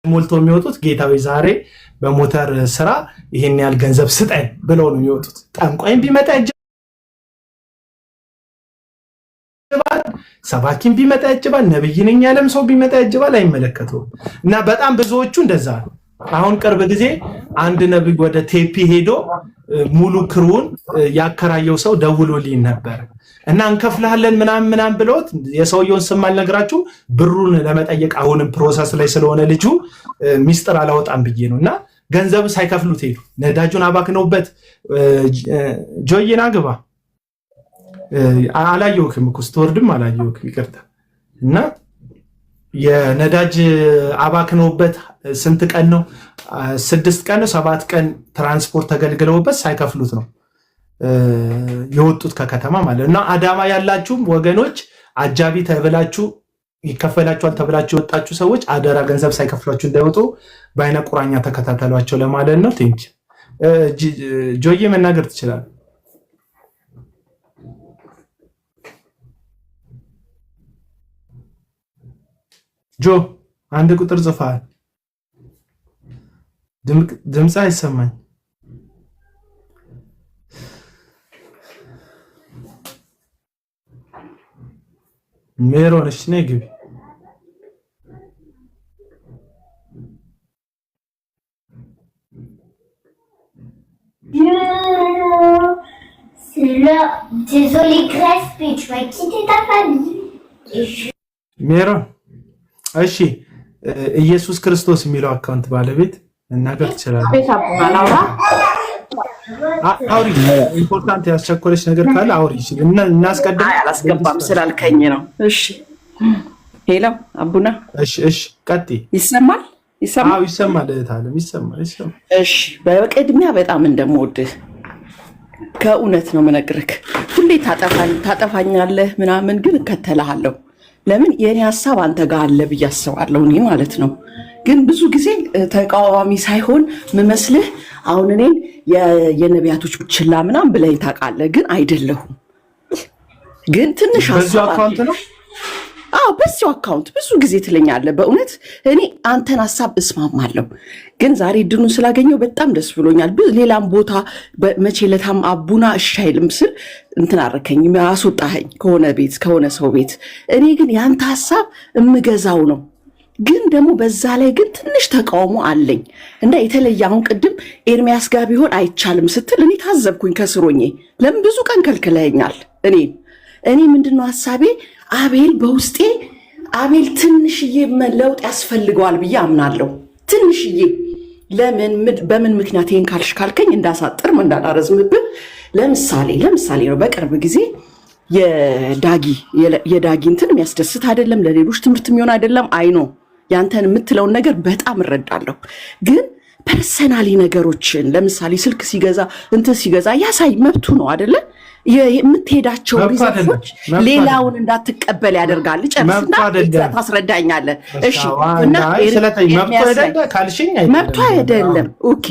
ሞልተው የሚወጡት ጌታዊ ዛሬ በሞተር ስራ ይሄን ያህል ገንዘብ ስጠን ብለው ነው የሚወጡት። ጠንቋይም ቢመጣ ያጅባል፣ ሰባኪም ቢመጣ ያጅባል፣ ነብይ ነኝ ያለም ሰው ቢመጣ ያጅባል፣ አይመለከተውም። እና በጣም ብዙዎቹ እንደዛ ነው። አሁን ቅርብ ጊዜ አንድ ነብይ ወደ ቴፒ ሄዶ ሙሉ ክሩን ያከራየው ሰው ደውሎልኝ ነበር እና እንከፍልሃለን ምናምን ብለውት የሰውየውን ስም አልነግራችሁ ብሩን ለመጠየቅ አሁንም ፕሮሰስ ላይ ስለሆነ ልጁ ሚስጥር አላወጣም ብዬ ነው። እና ገንዘብ ሳይከፍሉት ሄዱ። ነዳጁን አባክነውበት ጆይና ግባ አላየውክም እኮ ስትወርድም አላየውክም፣ ይቅርታ። እና የነዳጅ አባክነውበት ስንት ቀን ነው? 6 ቀን ነው 7 ቀን ትራንስፖርት ተገልግለውበት ሳይከፍሉት ነው የወጡት ከከተማ ማለት ነው። እና አዳማ ያላችሁም ወገኖች አጃቢ ተብላችሁ ይከፈላችኋል ተብላችሁ የወጣችሁ ሰዎች አደራ ገንዘብ ሳይከፍሏችሁ እንዳይወጡ በአይነ ቁራኛ ተከታተሏቸው ለማለት ነው። ቴንክ ጆዬ መናገር ትችላለህ። ጆ አንድ ቁጥር ጽፈሃል። ድምፅ አይሰማኝ። ሜሮን እሺ ነይ ግቢ። Désolé Grèce, mais tu vas quitter ta famille. ሜሮን እሺ ኢየሱስ ክርስቶስ የሚለው አካውንት ባለቤት እናገር ትችላለህ? አውሪ። ኢምፖርታንት ያስቸኮለች ነገር ካለ አውሪ። እናስቀድም። አላስገባም ስላልከኝ ነው። እሺ ሄሎ አቡና። እሺ ቀጥይ። ይሰማል? አዎ ይሰማል። እህታለም ይሰማል። እሺ በቅድሚያ በጣም እንደምወድህ ከእውነት ነው የምነግርህ። ሁሌ ታጠፋኛለህ ምናምን፣ ግን እከተልሃለሁ። ለምን የኔ ሀሳብ አንተ ጋር አለ ብዬ አስባለሁ እኔ ማለት ነው። ግን ብዙ ጊዜ ተቃዋሚ ሳይሆን ምመስልህ አሁን እኔን የነቢያቶች ችላ ምናምን ብለኝ ታውቃለህ፣ ግን አይደለሁም። ግን ትንሽ በዚሁ አካውንት ነው። አዎ በዚሁ አካውንት ብዙ ጊዜ ትለኛለህ። በእውነት እኔ አንተን ሀሳብ እስማማለሁ፣ ግን ዛሬ ድኑን ስላገኘው በጣም ደስ ብሎኛል። ሌላም ቦታ መቼ ለታም አቡና እሺ አይልም ስል እንትን አረከኝ፣ አስወጣኸኝ ከሆነ ሰው ቤት። እኔ ግን ያንተ ሀሳብ እምገዛው ነው፣ ግን ደግሞ በዛ ላይ ግን ትንሽ ተቃውሞ አለኝ እና የተለየ አሁን ቅድም ኤርሚያስ ጋር ቢሆን አይቻልም ስትል እኔ ታዘብኩኝ ከስሮኜ። ለምን ብዙ ቀን ከልክለኛል። እኔ ምንድነው ሀሳቤ አቤል በውስጤ አቤል ትንሽዬ ለውጥ ያስፈልገዋል ብዬ አምናለሁ። ትንሽዬ ለምን በምን ምክንያት ይሄን ካልከኝ እንዳሳጥር እንዳላረዝምብህ። ለምሳሌ ነው በቅርብ ጊዜ የዳጊ እንትን የሚያስደስት አይደለም፣ ለሌሎች ትምህርት የሚሆን አይደለም። አይኖ ያንተን የምትለውን ነገር በጣም እረዳለሁ። ግን ፐርሰናሊ ነገሮችን ለምሳሌ ስልክ ሲገዛ ሲገዛ ያሳይ መብቱ ነው አይደለ? የምትሄዳቸው ሪዘርፎች ሌላውን እንዳትቀበል ያደርጋል። ጨርስና ታስረዳኛለህ። እሺ እና መብቱ አይደለም። ኦኬ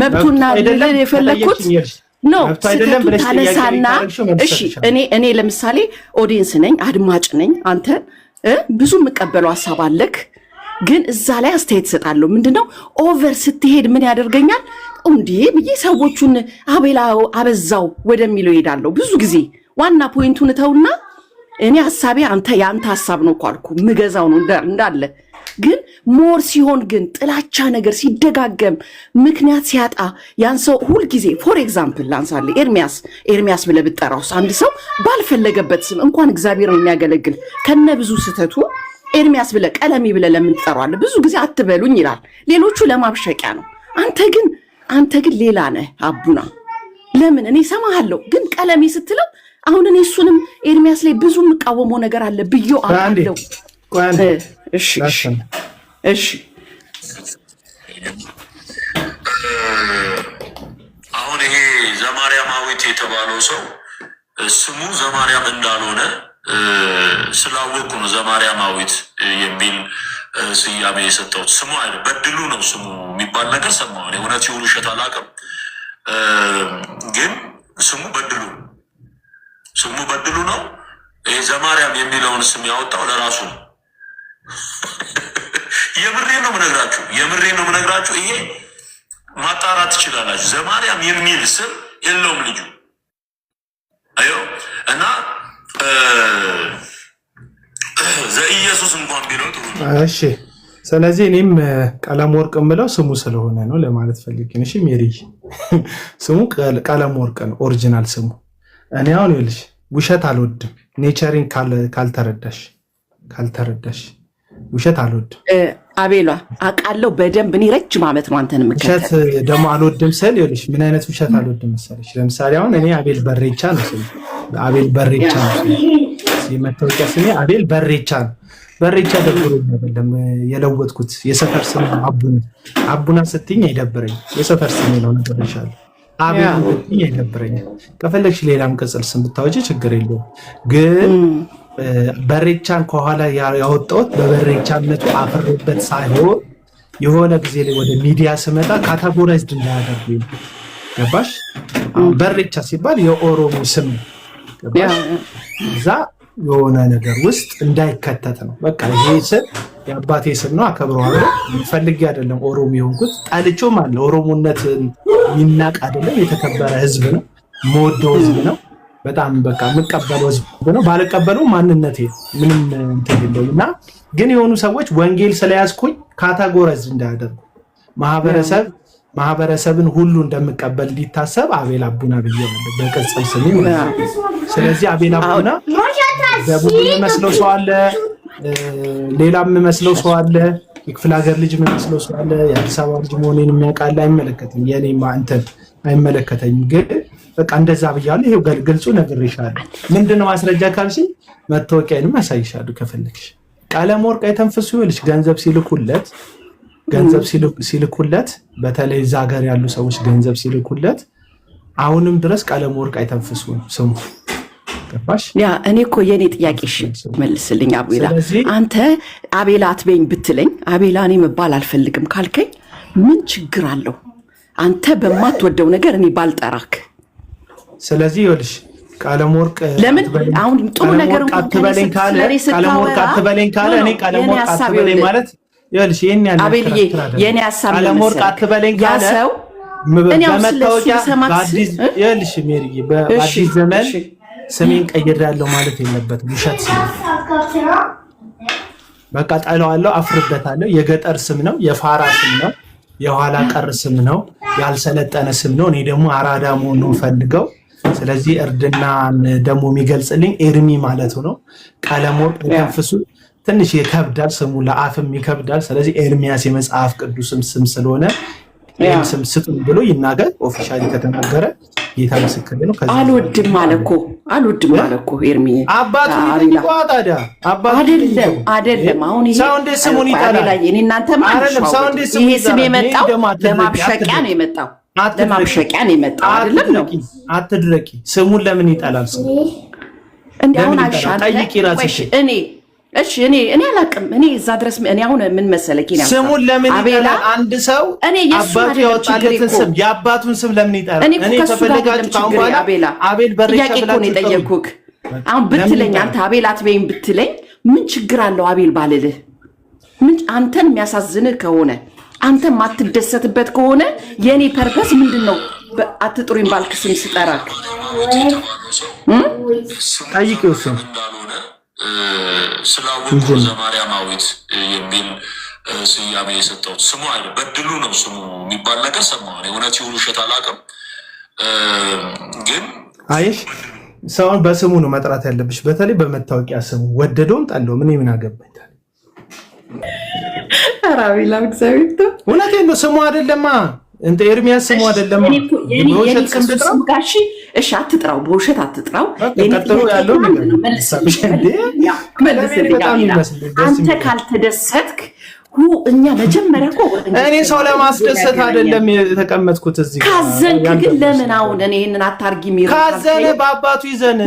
መብቱና ልል የፈለኩት ነው ስህተቱ ታነሳና፣ እሺ እኔ ለምሳሌ ኦዲየንስ ነኝ፣ አድማጭ ነኝ። አንተ ብዙ የምቀበለው ሀሳብ አለክ፣ ግን እዛ ላይ አስተያየት እሰጣለሁ። ምንድነው ኦቨር ስትሄድ ምን ያደርገኛል እንዴ ብዬ ሰዎቹን አቤላ አበዛው ወደሚለው ይሄዳለሁ። ብዙ ጊዜ ዋና ፖይንቱን ተውና እኔ ሐሳቤ ያንተ ሐሳብ ነው አልኩ፣ ምገዛው ነው እንዳለ። ግን ሞር ሲሆን ግን ጥላቻ ነገር ሲደጋገም ምክንያት ሲያጣ ያን ሰው ሁል ጊዜ ፎር ኤግዛምፕል ላንሳለ ኤርሚያስ ብለህ ብትጠራውስ አንድ ሰው ባልፈለገበት ስም እንኳን እግዚአብሔርን የሚያገለግል ከነ ብዙ ስህተቱ ኤርሚያስ ብለህ ቀለሜ ብለህ ለምን ትጠራዋለህ? ብዙ ጊዜ አትበሉኝ ይላል። ሌሎቹ ለማብሸቂያ ነው። አንተ ግን ሌላ ነህ አቡና። ለምን እኔ ሰማሃለሁ፣ ግን ቀለሜ ስትለው አሁን እኔ እሱንም ኤርሚያስ ላይ ብዙ የምቃወመው ነገር አለ ብዬ አውቃለሁ። እሺ አሁን ይሄ ዘማርያማዊት የተባለው ሰው ስሙ ዘማርያም እንዳልሆነ ስላወቁ ነው ዘማርያማዊት የሚል ስያሜ የሰጠሁት። ስሙ አይደል በድሉ ነው ስሙ የሚባል ነገር ሰማሁ። እውነት ይሁን ውሸት አላውቅም፣ ግን ስሙ በድሉ ነው። ይሄ ዘማርያም የሚለውን ስም ያወጣው ለራሱ ነው። የምሬ ነው የምነግራችሁ። ይሄ ማጣራት ትችላላችሁ። ዘማርያም የሚል ስም የለውም ልጁ። አዮ እና ዘኢየሱስ እንኳን ቢለው ጥሩ ነው። እሺ ስለዚህ እኔም ቀለም ወርቅ የምለው ስሙ ስለሆነ ነው ለማለት ፈልጌ ነው። እሺ ሜሪ ስሙ ቀለም ወርቅ ነው ኦሪጂናል ስሙ። እኔ አሁን ይልሽ ውሸት አልወድም። ኔቸሪን ካልተረዳሽ ውሸት አልወድም። አቤሏ አውቃለሁ በደንብ እኔ ረጅም ዓመት ነው አንተን ውሸት ደግሞ አልወድም ስል ይልሽ ምን አይነት ውሸት አልወድም መሰለሽ? ለምሳሌ አሁን እኔ አቤል በሬቻ ነው ስሜ። አቤል በሬቻ ነው የመታወቂያ ስሜ አቤል በሬቻ ነው። በሬቻ ደብሮኝ አይደለም የለወጥኩት። የሰፈር ስም አቡና ስትይኝ አይደብረኝ። የሰፈር ስም ነው ነገርሻለሁ። አቤል ስትይኝ አይደብረኝ። ከፈለግሽ ሌላም ቅጽል ስም ብታወጪ ችግር የለውም። ግን በሬቻን ከኋላ ያወጣሁት በበሬቻነቱ አፍሬበት ሳይሆን የሆነ ጊዜ ላይ ወደ ሚዲያ ስመጣ ካታጎራይዝድ እንዳያደርጉኝ። ገባሽ? በሬቻ ሲባል የኦሮሞ ስም ገባሽ? እዛ የሆነ ነገር ውስጥ እንዳይከተት ነው። በቃ ይሄ ስም የአባቴ ስም ነው፣ አከብረዋለሁ። ፈልጌ አይደለም ኦሮሞ የሆንኩት። ጠልቼውም አለ። ኦሮሞነት የሚናቅ አይደለም፣ የተከበረ ህዝብ ነው፣ የምወደው ህዝብ ነው። በጣም በቃ የምቀበለው ህዝብ ነው። ባልቀበለው ማንነቴ ምንም እንትን የለውም። እና ግን የሆኑ ሰዎች ወንጌል ስለያዝኩኝ ካታጎራይዝ እንዳያደርጉ ማህበረሰብን ሁሉ እንደምቀበል እንዲታሰብ አቤል አቡና ብዬዋለሁ በቅጽል ስሜ። ስለዚህ አቤል አቡና ደቡብ የሚመስለው ሰው አለ፣ ሌላም የሚመስለው ሰው አለ፣ የክፍለ ሀገር ልጅ የሚመስለው ሰው አለ። የአዲስ አበባ ልጅ መሆኔን የሚያውቃል። አይመለከትም፣ የኔ እንትን አይመለከተኝም። ግን በቃ እንደዛ ብያለሁ። ይሄው ግልጹ ነግሬሻለሁ። ምንድነው ማስረጃ ካልሽኝ መታወቂያንም አሳይሻለሁ ከፈለግሽ። ቀለም ወርቅ አይተንፍሱ ይልሽ ገንዘብ ሲልኩለት በተለይ እዛ ሀገር ያሉ ሰዎች ገንዘብ ሲልኩለት አሁንም ድረስ ቀለም ወርቅ አይተንፍሱ ስሙ። ገባሽ? ያ እኔ እኮ የኔ ጥያቄ እሺ መልስልኝ አቤላ። አንተ አቤላ አትበኝ ብትለኝ አቤላ እኔ መባል አልፈልግም ካልከኝ ምን ችግር አለው? አንተ በማትወደው ነገር እኔ ባልጠራክ። ስለዚህ ይኸውልሽ ቀለም ወርቅ ለምን አሁን ጥሩ ነገር እንኳን አትበለኝ ካለ ቀለም ወርቅ አትበለኝ ካለ እኔ ቀለም ወርቅ አትበለኝ ማለት ይኸውልሽ ይሄን ያለ አቤልዬ የኔ ሐሳብ ቀለም ወርቅ አትበለኝ ካለ ሰው በመታወቂያ በአዲስ ይኸውልሽ ሜሪዬ በአዲስ ዘመን ስሜን ቀይሬያለሁ ማለት የለበትም። ውሸት ስም በቃ ጠለዋለሁ፣ አፍርበታለሁ። የገጠር ስም ነው፣ የፋራ ስም ነው፣ የኋላ ቀር ስም ነው፣ ያልሰለጠነ ስም ነው። እኔ ደግሞ አራዳ መሆን ነው ፈልገው። ስለዚህ እርድና ደግሞ የሚገልጽልኝ ኤርሚ ማለቱ ነው። ቀለም ወርቅ ተንፍሱ ትንሽ ይከብዳል፣ ስሙ ለአፍም ይከብዳል። ስለዚህ ኤርሚያስ የመጽሐፍ ቅዱስም ስም ስለሆነ ይህን ስም ስጡን ብሎ ይናገር። ኦፊሻሊ ከተናገረ ጌታ ምስክር ነው። አልወድም አለ እኮ ኤርሚ አባቱ ታዲያ አይደለም። አሁን ይሄ ሰው እንደ ስሙን ይጠራል። እኔ እናንተ ይሄ ስም የመጣው ለማብሸቂያ ነው የመጣው አይደለም ነው። አትድረቂ። ስሙን ለምን ይጠላል? ስሙ እንዲያውን አሻለ ጠይቂ ራስሽ። እሺ እኔ አላውቅም። እኔ እዛ ድረስ እኔ አሁን ምን መሰለኝ ነው ስሙን ለምን ይጠላል? አንድ ሰው አባቱ ያወጣለትን ስም የአባቱን ስም ለምን ይጠላል? እኔ ተፈልጋችሁ ካሁን በኋላ አቤል በሬቻ ብላችሁ ጠየቅኩክ። አሁን ብትለኝ አንተ አቤል አትበይም ብትለኝ ምን ችግር አለው? አቤል ባልልህ ምን አንተን የሚያሳዝንህ ከሆነ አንተ ማትደሰትበት ከሆነ የኔ ፐርፐስ ምንድነው? አትጥሩኝ ባልክ ስም ስጠራክ ጠይቂው ስም ስላወቁ ዘማርያማዊት የሚል ስያሜ የሰጠሁት ስሙ አለ። በድሉ ነው ስሙ የሚባል ነገር ሰማሁ። እውነት ይሁን ውሸት አላውቅም። ግን አይሽ ሰውን በስሙ ነው መጥራት ያለብሽ። በተለይ በመታወቂያ ስሙ ወደደውም ጠላው ምን አገባኝ። አራዊላ እግዚአብሔር እውነቴን ነው። ስሙ አይደለማ እንተ ኤርሚያስ ስሙ አይደለም። በውሸት ስም ትጥራው ጋሺ። እሺ አትጥራው፣ በውሸት አትጥራው። ቀጥሎ ያለው አንተ ካልተደሰትክ እኛ መጀመሪያ እኮ እኔ ሰው ለማስደሰት አይደለም የተቀመጥኩት እዚህ። ካዘንክ ግን ለምን አሁን እኔ ይሄንን አታርጊ የሚለው ካዘነ በአባቱ ይዘን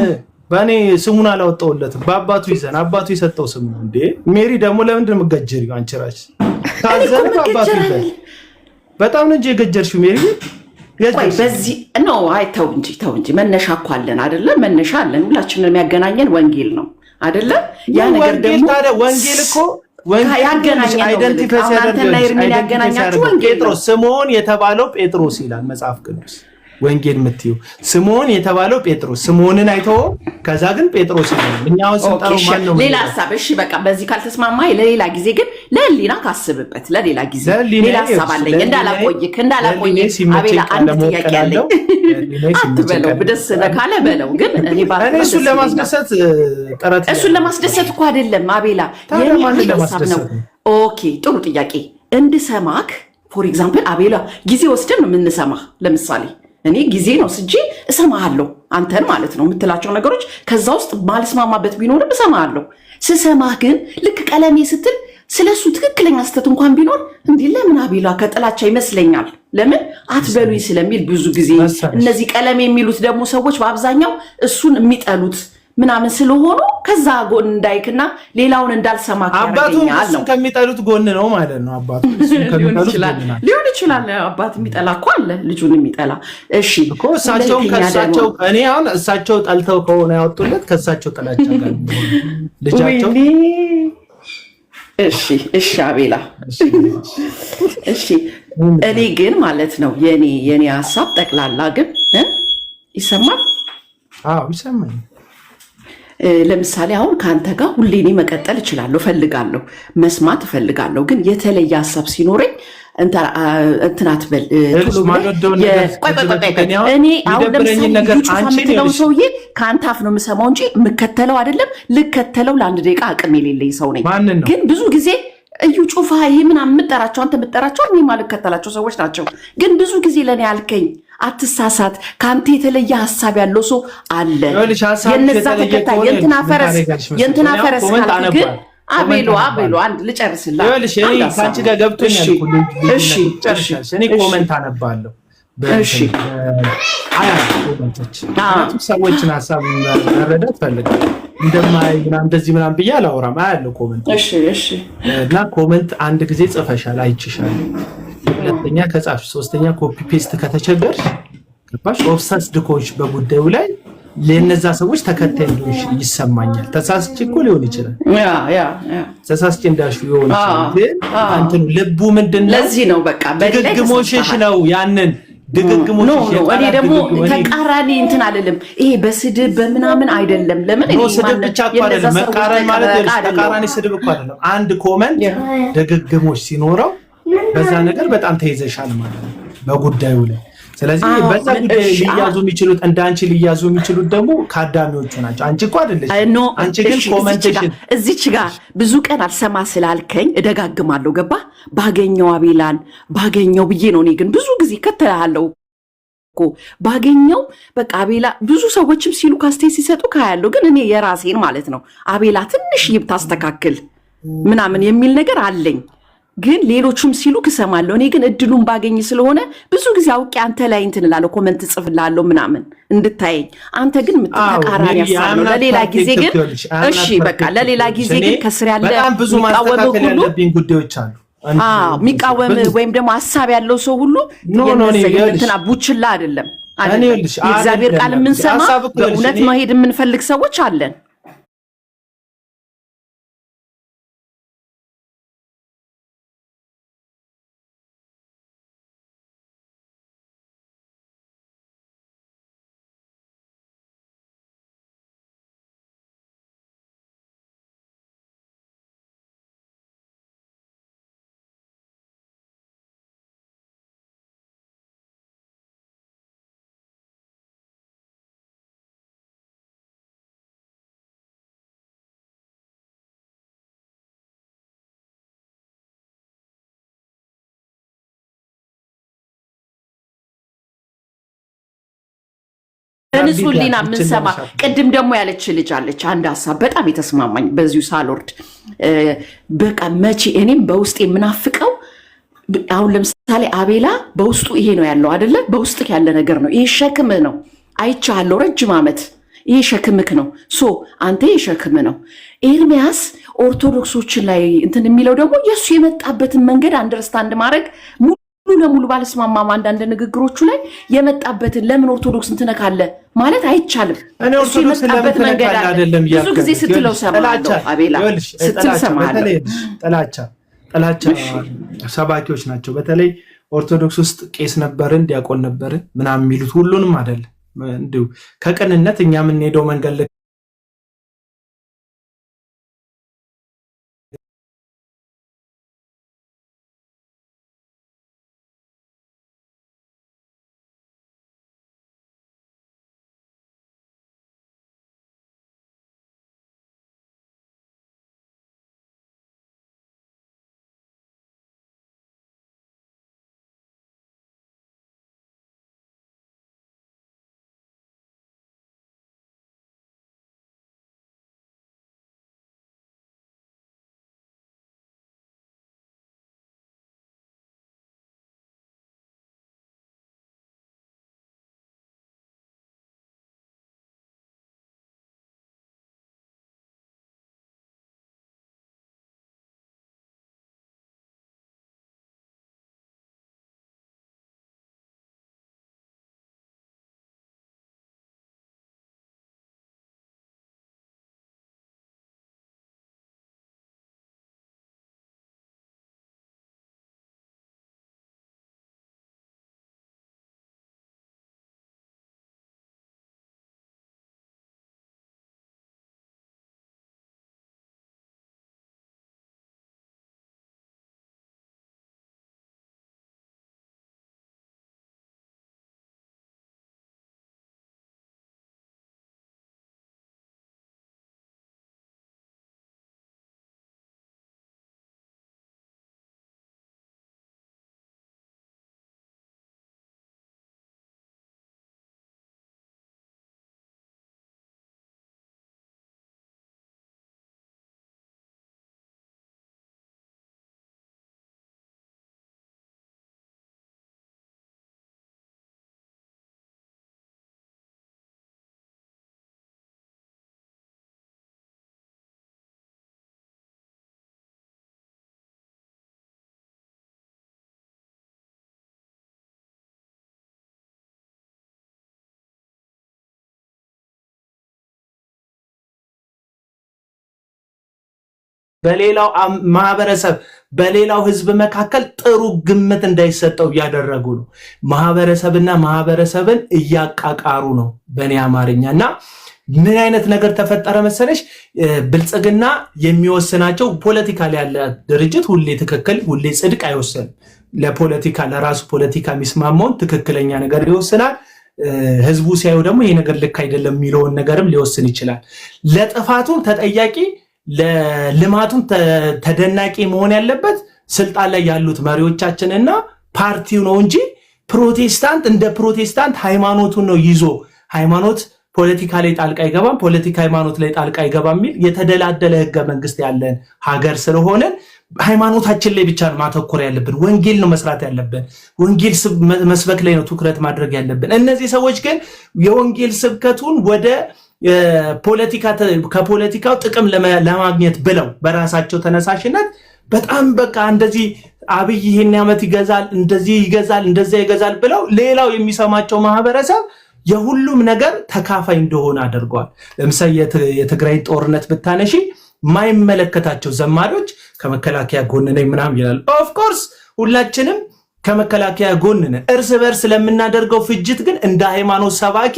በእኔ ስሙን አላወጣሁለትም። በአባቱ ይዘን አባቱ የሰጠው ስም ነው እንዴ። ሜሪ ደግሞ ለምንድን ነው የምትገጀሪው? አንቺ እራስሽ ካዘነ በአባቱ ይዘን በጣም ነው እንጂ የገጀርሽው ሜሪ። በዚህ ነው ተው እንጂ መነሻ እኮ አለን አይደለ? መነሻ አለን። ሁላችንን የሚያገናኘን ወንጌል ነው አይደለ? ያ ነገር ደግሞ ታዲያ ወንጌል እኮ ያገናኛል አይደንቲፋይ ያገናኛችሁ ጴጥሮስ ስምዖን የተባለው ጴጥሮስ ይላል መጽሐፍ ቅዱስ ወንጌል የምትዩ ስምዖን የተባለው ጴጥሮስ ስምዖንን አይተው ከዛ ግን ጴጥሮስ ይላል። እኛው ስንጠራው ማን ነው? ሌላ ሐሳብ። እሺ በቃ በዚህ ካልተስማማይ ለሌላ ጊዜ ግን ለህሊና ካስብበት ለሌላ ጊዜ ሌላ ሐሳብ አለኝ። እንዳላቆይክ አቤላ አንድ ጥያቄ አለኝ። አትበለው ደስ ካለ በለው። ግን እኔ እሱን ለማስደሰት ጥረት እሱን ለማስደሰት እኮ አይደለም አቤላ የኔ ሐሳብ ነው። ኦኬ ጥሩ ጥያቄ እንድሰማክ ፎር ኤግዛምፕል አቤላ ጊዜ ወስደን ነው የምንሰማህ። ለምሳሌ እኔ ጊዜ ነው ስጂ እሰማሃለሁ አንተን ማለት ነው የምትላቸው ነገሮች ከዛ ውስጥ ማልስማማበት ቢኖርም እሰማሃለሁ። ስሰማህ ግን ልክ ቀለሜ ስትል ስለሱ ትክክለኛ ስተት እንኳን ቢኖር እንዲህ ለምን አቤላ ከጥላቻ ይመስለኛል ለምን አትበሉኝ ስለሚል ብዙ ጊዜ እነዚህ ቀለሜ የሚሉት ደግሞ ሰዎች በአብዛኛው እሱን የሚጠሉት ምናምን ስለሆኑ ከዛ ጎን እንዳይክና ሌላውን እንዳልሰማ ያደርገኛል ነው። ከሚጠሉት ጎን ነው ማለት ነው። አባቱ ሊሆን ይችላል። አባት የሚጠላ እኮ አለ ልጁን የሚጠላ። እሺ እኮ እሳቸውም ከእሳቸው እኔ አሁን እሳቸው ጠልተው ከሆነ ያወጡለት ከእሳቸው ጥላቻ ጋር ልጃቸው። እሺ አቤላ እሺ እኔ ግን ማለት ነው የኔ ሐሳብ ጠቅላላ ግን ይሰማል? አዎ ይሰማል። ለምሳሌ አሁን ከአንተ ጋር ሁሌ እኔ መቀጠል እችላለሁ፣ እፈልጋለሁ፣ መስማት እፈልጋለሁ። ግን የተለየ ሀሳብ ሲኖረኝ እንትናት በል እኔ አሁን ለምሳሌ የምትለውን ሰውዬ ከአንተ አፍ ነው የምሰማው እንጂ የምከተለው አይደለም። ልከተለው ለአንድ ደቂቃ አቅም የሌለኝ ሰው ነኝ። ግን ብዙ ጊዜ እዩ ጩፋ ይሄ ምናምን የምጠራቸው አንተ የምጠራቸው እኔ ማልከተላቸው ሰዎች ናቸው። ግን ብዙ ጊዜ ለእኔ ያልከኝ አትሳሳት፣ ከአንተ የተለየ ሀሳብ ያለው ሰው አለ። የነዛ ተከታይ የእንትና ፈረስ ካልክ ግን አቤሎ አንድ ልጨርስልህ። ከአንቺ ጋር ገብቶኛል። እኔ ኮመንት አነባለሁ። ሰዎችን ሀሳብ መረዳት ፈልጋለሁ። እንደዚህ ምናምን ብዬ አላወራም። አያለው ኮመንት እና ኮመንት አንድ ጊዜ ጽፈሻል አይችሻለሁ። ሁለተኛ ከጻፍሽ፣ ሶስተኛ ኮፒ ፔስት ከተቸገርሽ ገባሽ ኦብሰስድ ኮች በጉዳዩ ላይ ለነዛ ሰዎች ተከታይ እንደሆንሽ ይሰማኛል። ተሳስቼ እኮ ሊሆን ይችላል። ተሳስቼ እንዳልሽ ሊሆን ይችላል። ግን አንተን ልቡ ምንድነው? ለዚህ ነው በቃ ድግግሞሽሽ ነው ያንን ድግግሞሽ ነው። እኔ ደግሞ ተቃራኒ እንትን አልልም። ይሄ በስድብ በምናምን አይደለም። ለምን እኔ ስድብ ብቻ እኮ አይደለም መቃረን ማለት ተቃራኒ ስድብ እኮ አይደለም። አንድ ኮመንት ድግግሞሽ ሲኖረው በዛ ነገር በጣም ተይዘሻል ማለት ነው በጉዳዩ ላይ። ስለዚህ በዛ ጉዳይ ሊያዙ የሚችሉት እንዳንቺ ሊያዙ የሚችሉት ደግሞ ካዳሚዎቹ ናቸው። አንቺ እኮ አይደለሽ። አንቺ ግን ኮመንቴሽን እዚች ጋር ብዙ ቀን አልሰማ ስላልከኝ እደጋግማለሁ። ገባ ባገኘው አቤላን ባገኘው ብዬ ነው። እኔ ግን ብዙ ጊዜ ከተላለው እኮ ባገኘው በቃ አቤላ ብዙ ሰዎችም ሲሉ ካስቴት ሲሰጡ ካያለው። ግን እኔ የራሴን ማለት ነው አቤላ ትንሽ ይብታስተካክል ምናምን የሚል ነገር አለኝ። ግን ሌሎቹም ሲሉ ክሰማለሁ። እኔ ግን እድሉን ባገኝ ስለሆነ ብዙ ጊዜ አውቄ አንተ ላይ እንትን እላለሁ፣ ኮመንት ጽፍላለሁ ምናምን እንድታየኝ። አንተ ግን ተቃራኒ ሀሳብ ነው። ለሌላ ጊዜ ግን እሺ በቃ ለሌላ ጊዜ ግን ከስር ያለ በጣም ብዙ ማስተካከል ያለብኝ ጉዳዮች አሉ። የሚቃወም ወይም ደግሞ ሀሳብ ያለው ሰው ሁሉ እንትና ቡችላ አይደለም። የእግዚአብሔር ቃል የምንሰማ በእውነት መሄድ የምንፈልግ ሰዎች አለን። በንጹህ ሊና የምንሰማ ቅድም ደግሞ ያለች ልጅ አለች። አንድ ሀሳብ በጣም የተስማማኝ በዚሁ ሳልወርድ በቃ መቼ እኔም በውስጥ የምናፍቀው አሁን ለምሳሌ አቤላ በውስጡ ይሄ ነው ያለው አይደለ? በውስጥ ያለ ነገር ነው ይሄ፣ ሸክምህ ነው። አይቻለሁ ረጅም ዓመት ይሄ ሸክምክ ነው። አንተ ይሄ ሸክም ነው። ኤርሚያስ ኦርቶዶክሶችን ላይ እንትን የሚለው ደግሞ የእሱ የመጣበትን መንገድ አንደርስታንድ ማድረግ ሙሉ ለሙሉ ባለስማማም አንዳንድ ንግግሮቹ ላይ የመጣበትን ለምን ኦርቶዶክስን ትነካለ ማለት አይቻልም። እኔ ኦርቶዶክስ ለምን ትነካለ አይደለም ብዙ ጊዜ ስትለው ሰማለሁ። አቤላ ስትል ሰማለሁ። ጥላቻ ሰባኪዎች ናቸው። በተለይ ኦርቶዶክስ ውስጥ ቄስ ነበርን ዲያቆን ነበርን ምናምን የሚሉት ሁሉንም አይደለም። እንዲሁ ከቅንነት እኛ የምንሄደው መንገድ በሌላው ማህበረሰብ በሌላው ህዝብ መካከል ጥሩ ግምት እንዳይሰጠው ያደረጉ ነው። ማህበረሰብና ማህበረሰብን እያቃቃሩ ነው በእኔ አማርኛና ምን አይነት ነገር ተፈጠረ መሰለሽ? ብልጽግና የሚወስናቸው ፖለቲካ ላይ ያለ ድርጅት ሁሌ ትክክል ሁሌ ጽድቅ አይወስንም። ለፖለቲካ ለራሱ ፖለቲካ የሚስማማውን ትክክለኛ ነገር ይወስናል። ህዝቡ ሲያዩ ደግሞ ይሄ ነገር ልክ አይደለም የሚለውን ነገርም ሊወስን ይችላል። ለጥፋቱም ተጠያቂ ለልማቱም ተደናቂ መሆን ያለበት ስልጣን ላይ ያሉት መሪዎቻችንና ፓርቲው ነው እንጂ ፕሮቴስታንት እንደ ፕሮቴስታንት ሃይማኖቱን ነው ይዞ ሃይማኖት ፖለቲካ ላይ ጣልቃ አይገባም፣ ፖለቲካ ሃይማኖት ላይ ጣልቃ አይገባም የሚል የተደላደለ ህገ መንግስት ያለን ሀገር ስለሆነ ሃይማኖታችን ላይ ብቻ ነው ማተኮር ያለብን። ወንጌል ነው መስራት ያለብን። ወንጌል መስበክ ላይ ነው ትኩረት ማድረግ ያለብን። እነዚህ ሰዎች ግን የወንጌል ስብከቱን ወደ ፖለቲካ ከፖለቲካው ጥቅም ለማግኘት ብለው በራሳቸው ተነሳሽነት በጣም በቃ እንደዚህ አብይ ይሄን ዓመት ይገዛል እንደዚህ ይገዛል እንደዛ ይገዛል ብለው ሌላው የሚሰማቸው ማህበረሰብ የሁሉም ነገር ተካፋይ እንደሆነ አድርገዋል። ለምሳሌ የትግራይ ጦርነት ብታነሺ ማይመለከታቸው ዘማሪዎች ከመከላከያ ጎን ነኝ ምናምን ይላል። ኦፍ ኮርስ ሁላችንም ከመከላከያ ጎን ነን። እርስ በርስ ለምናደርገው ፍጅት ግን እንደ ሃይማኖት ሰባኪ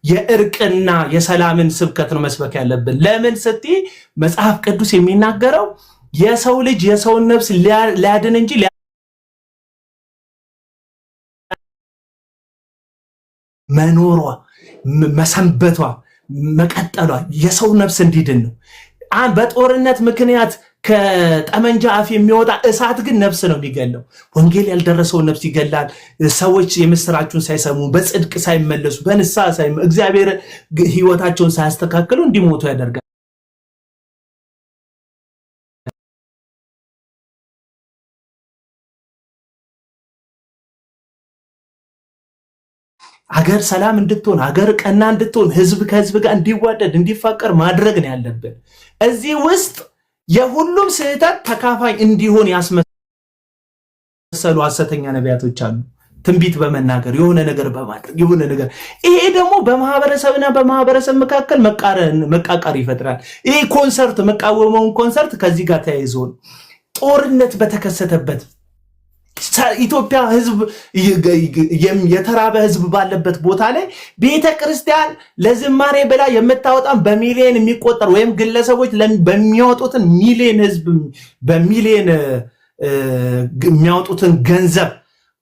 የእርቅና የሰላምን ስብከት ነው መስበክ ያለብን። ለምን ስትይ መጽሐፍ ቅዱስ የሚናገረው የሰው ልጅ የሰውን ነፍስ ሊያድን እንጂ መኖሯ መሰንበቷ መቀጠሏ የሰው ነፍስ እንዲድን ነው። በጦርነት ምክንያት ከጠመንጃ አፍ የሚወጣ እሳት ግን ነፍስ ነው የሚገለው። ወንጌል ያልደረሰውን ነፍስ ይገላል። ሰዎች የምስራቹን ሳይሰሙ በጽድቅ ሳይመለሱ በንስሐ እግዚአብሔር ህይወታቸውን ሳያስተካክሉ እንዲሞቱ ያደርጋል። አገር ሰላም እንድትሆን አገር ቀና እንድትሆን ህዝብ ከህዝብ ጋር እንዲዋደድ እንዲፋቀር ማድረግ ነው ያለብን። እዚህ ውስጥ የሁሉም ስህተት ተካፋይ እንዲሆን የመሰሉ ሐሰተኛ ነቢያቶች አሉ። ትንቢት በመናገር የሆነ ነገር በማድረግ የሆነ ነገር ይሄ ደግሞ በማህበረሰብና በማህበረሰብ መካከል መቃቃር ይፈጥራል። ይሄ ኮንሰርት መቃወመውን ኮንሰርት ከዚህ ጋር ተያይዞ ጦርነት በተከሰተበት ኢትዮጵያ ህዝብ የተራበ ህዝብ ባለበት ቦታ ላይ ቤተክርስቲያን ለዝማሬ ብላ የምታወጣን በሚሊዮን የሚቆጠር ወይም ግለሰቦች በሚያወጡትን ሚሊዮን ህዝብ በሚሊዮን የሚያወጡትን ገንዘብ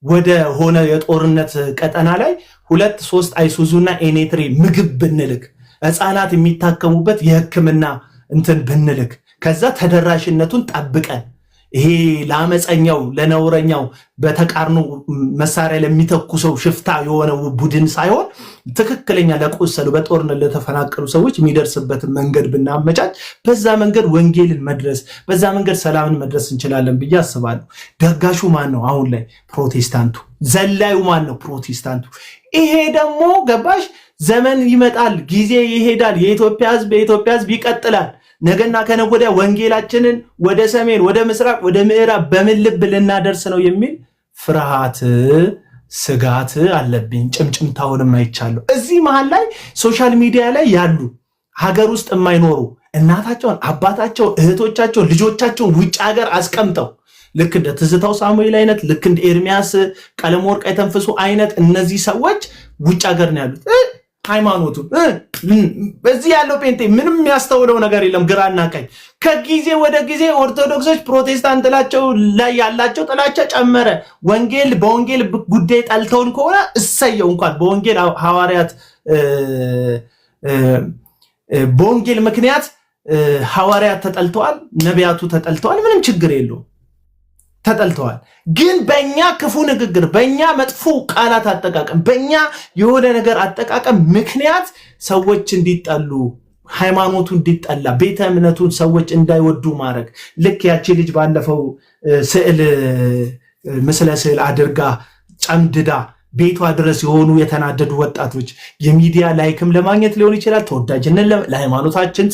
ወደ ሆነ የጦርነት ቀጠና ላይ 2-3 አይሱዙና ኤኔትሪ ምግብ ብንልክ ህፃናት የሚታከሙበት የህክምና እንትን ብንልክ ከዛ ተደራሽነቱን ጠብቀን ይሄ ለአመፀኛው ለነውረኛው በተቃርኖ መሳሪያ ለሚተኩሰው ሽፍታ የሆነ ቡድን ሳይሆን ትክክለኛ ለቆሰሉ በጦርነት ለተፈናቀሉ ሰዎች የሚደርስበት መንገድ ብናመቻች በዛ መንገድ ወንጌልን መድረስ በዛ መንገድ ሰላምን መድረስ እንችላለን ብዬ አስባለሁ። ደጋሹ ማን ነው? አሁን ላይ ፕሮቴስታንቱ። ዘላዩ ማን ነው? ፕሮቴስታንቱ። ይሄ ደግሞ ገባሽ ዘመን ይመጣል፣ ጊዜ ይሄዳል፣ የኢትዮጵያ ህዝብ ይቀጥላል። ነገና ከነገ ወዲያ ወንጌላችንን ወደ ሰሜን ወደ ምስራቅ ወደ ምዕራብ በምን ልብ ልናደርስ ነው የሚል ፍርሃት ስጋት አለብኝ። ጭምጭምታውንም አይቻለሁ። እዚህ መሃል ላይ ሶሻል ሚዲያ ላይ ያሉ ሀገር ውስጥ የማይኖሩ እናታቸውን አባታቸው እህቶቻቸው ልጆቻቸውን ውጭ ሀገር አስቀምጠው ልክ እንደ ትዝታው ሳሙኤል አይነት ልክ እንደ ኤርሚያስ ቀለመወርቅ የተንፍሱ አይነት እነዚህ ሰዎች ውጭ ሀገር ነው ያሉት። ሃይማኖቱ በዚህ ያለው ጴንጤ ምንም የሚያስተውለው ነገር የለም። ግራና ቀኝ ከጊዜ ወደ ጊዜ ኦርቶዶክሶች ፕሮቴስታንት ላይ ያላቸው ጥላቻ ጨመረ። በወንጌል ጉዳይ ጠልተውን ከሆነ እሰየው። እንኳን በወንጌል ሐዋርያት በወንጌል ምክንያት ሐዋርያት ተጠልተዋል፣ ነቢያቱ ተጠልተዋል። ምንም ችግር የለውም፣ ተጠልተዋል። ግን በእኛ ክፉ ንግግር በእኛ መጥፎ ቃላት አጠቃቀም በእኛ የሆነ ነገር አጠቃቀም ምክንያት ሰዎች እንዲጠሉ ሃይማኖቱ እንዲጠላ ቤተ እምነቱን ሰዎች እንዳይወዱ ማድረግ ልክ ያቺ ልጅ ባለፈው ምስለ ስዕል አድርጋ ጨምድዳ ቤቷ ድረስ የሆኑ የተናደዱ ወጣቶች የሚዲያ ላይክም ለማግኘት ሊሆን ይችላል፣ ተወዳጅነት ለሃይማኖታችን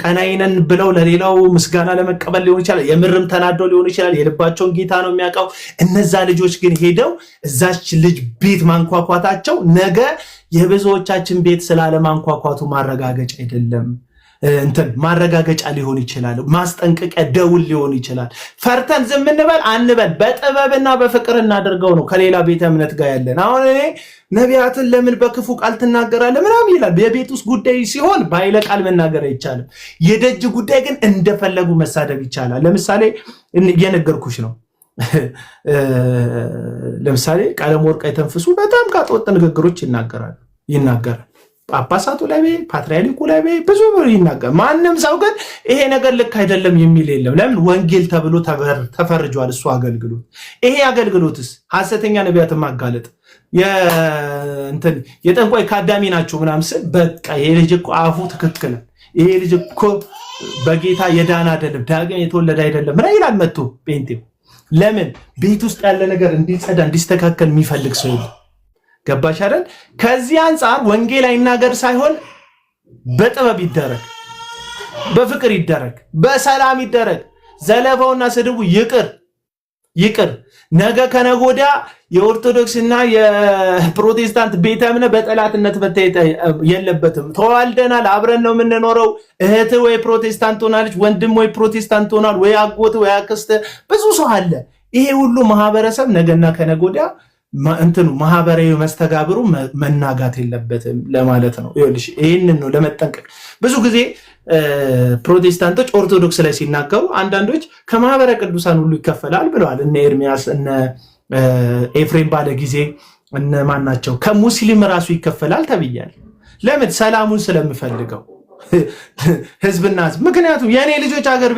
ቀናይነን ብለው ለሌላው ምስጋና ለመቀበል ሊሆን ይችላል፣ የምርም ተናደው ሊሆን ይችላል። የልባቸውን ጌታ ነው የሚያውቀው። እነዛ ልጆች ግን ሄደው እዛች ልጅ ቤት ማንኳኳታቸው ነገ የብዙዎቻችን ቤት ስላለማንኳኳቱ ማረጋገጫ አይደለም። ማረጋገጫ ሊሆን ይችላል፣ ማስጠንቀቂያ ደውል ሊሆን ይችላል። ፈርተን ዝም እንበል አንበል፣ በጥበብና በፍቅር እናደርገው ነው ከሌላ ቤተ እምነት ጋር ያለን። አሁን እኔ ነቢያትን ለምን በክፉ ቃል ትናገራለህ ምናምን ይላል። የቤት ውስጥ ጉዳይ ሲሆን በኃይለ ቃል መናገር አይቻልም። የደጅ ጉዳይ ግን እንደፈለጉ መሳደብ ይቻላል። ለምሳሌ እየነገርኩሽ ነው። ለምሳሌ ቀለመወርቅ የተንፍሱ በጣም ካጦጥ ንግግሮች ይናገራል። ጳጳሳቱ ላይ ፓትርያርኩ ላይ ብዙ ይናገር። ማንም ሰው ግን ይሄ ነገር ልክ አይደለም የሚል የለም። ለምን? ወንጌል ተብሎ ተፈርጇል እሱ አገልግሎት። ይሄ አገልግሎትስ ሐሰተኛ ነቢያትን ማጋለጥ የጠንቋይ ካዳሚ ናቸው ምናምን ስል በቃ ይሄ ልጅ እኮ አፉ ትክክል፣ ይሄ ልጅ እኮ በጌታ የዳነ አይደለም ዳግም የተወለደ አይደለም ምን ይላል መጥቶ ጴንጤው። ለምን? ቤት ውስጥ ያለ ነገር እንዲጸዳ እንዲስተካከል የሚፈልግ ሰው የለም። ገባሽ አይደል? ከዚህ አንጻር ወንጌል አይናገር ሳይሆን በጥበብ ይደረግ፣ በፍቅር ይደረግ፣ በሰላም ይደረግ። ዘለፋውና ስድቡ ይቅር። ነገ ከነገ ወዲያ የኦርቶዶክስና የፕሮቴስታንት ቤተ እምነት በጠላትነት መታየት የለበትም። ተዋልደናል፣ አብረን ነው የምንኖረው። እህት ወይ ፕሮቴስታንት ሆናለች፣ ወንድም ወይ ፕሮቴስታንት ሆናል፣ ወይ አጎት ወይ አክስት፣ ብዙ ሰው አለ። ይሄ ሁሉ ማህበረሰብ ነገና ከነገ ወዲያ ማህበራዊ መስተጋብሩ መናጋት የለበትም ለማለት ነው። ይኸውልሽ ይህንን ነው ለመጠንቀቅ። ብዙ ጊዜ ፕሮቴስታንቶች ኦርቶዶክስ ላይ ሲናገሩ አንዳንዶች ከማህበረ ቅዱሳን ሁሉ ይከፈላል ብለዋል። እነ ኤርሚያስ እነ ኤፍሬም ባለ ጊዜ እነ ማን ናቸው ከሙስሊም ራሱ ይከፈላል ተብያል። ለምን? ሰላሙን ስለምፈልገው ህዝብና ህዝብ። ምክንያቱም የእኔ ልጆች አገር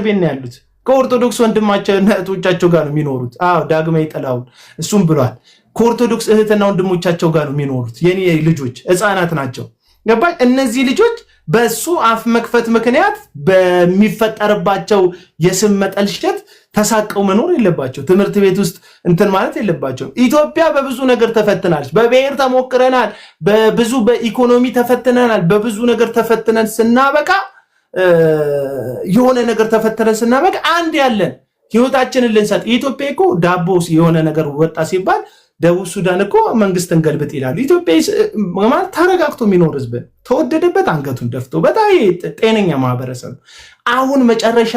ቤት ነው ያሉት ከኦርቶዶክስ ወንድማቸው እህቶቻቸው ጋር ነው የሚኖሩት። ዳግማዊ ጥላሁን እሱም ብሏል። ከኦርቶዶክስ እህትና ወንድሞቻቸው ጋር ነው የሚኖሩት። የኔ ልጆች ህፃናት ናቸው። ገባኝ? እነዚህ ልጆች በሱ አፍ መክፈት ምክንያት በሚፈጠርባቸው የስም መጠልሸት ተሳቀው መኖር የለባቸው። ትምህርት ቤት ውስጥ ማለት የለባቸው። ኢትዮጵያ በብዙ ነገር ተፈትናለች። በብሔር ተሞክረናል፣ በብዙ በኢኮኖሚ ተፈትነናል። በብዙ ነገር ተፈትነን ስናበቃ የሆነ ነገር ተፈተረን ስናበቃ አንድ ያለን ህይወታችንን ልንሰጥ ኢትዮጵያ እኮ ዳቦ የሆነ ነገር ወጣ ሲባል ደቡብ ሱዳን እኮ መንግስትን ገልብጥ ይላሉ። ኢትዮጵያ ማለት ተረጋግቶ የሚኖር ህዝብ ተወደደበት አንገቱን ደፍቶ በጣም ጤነኛ ማህበረሰብ። አሁን መጨረሻ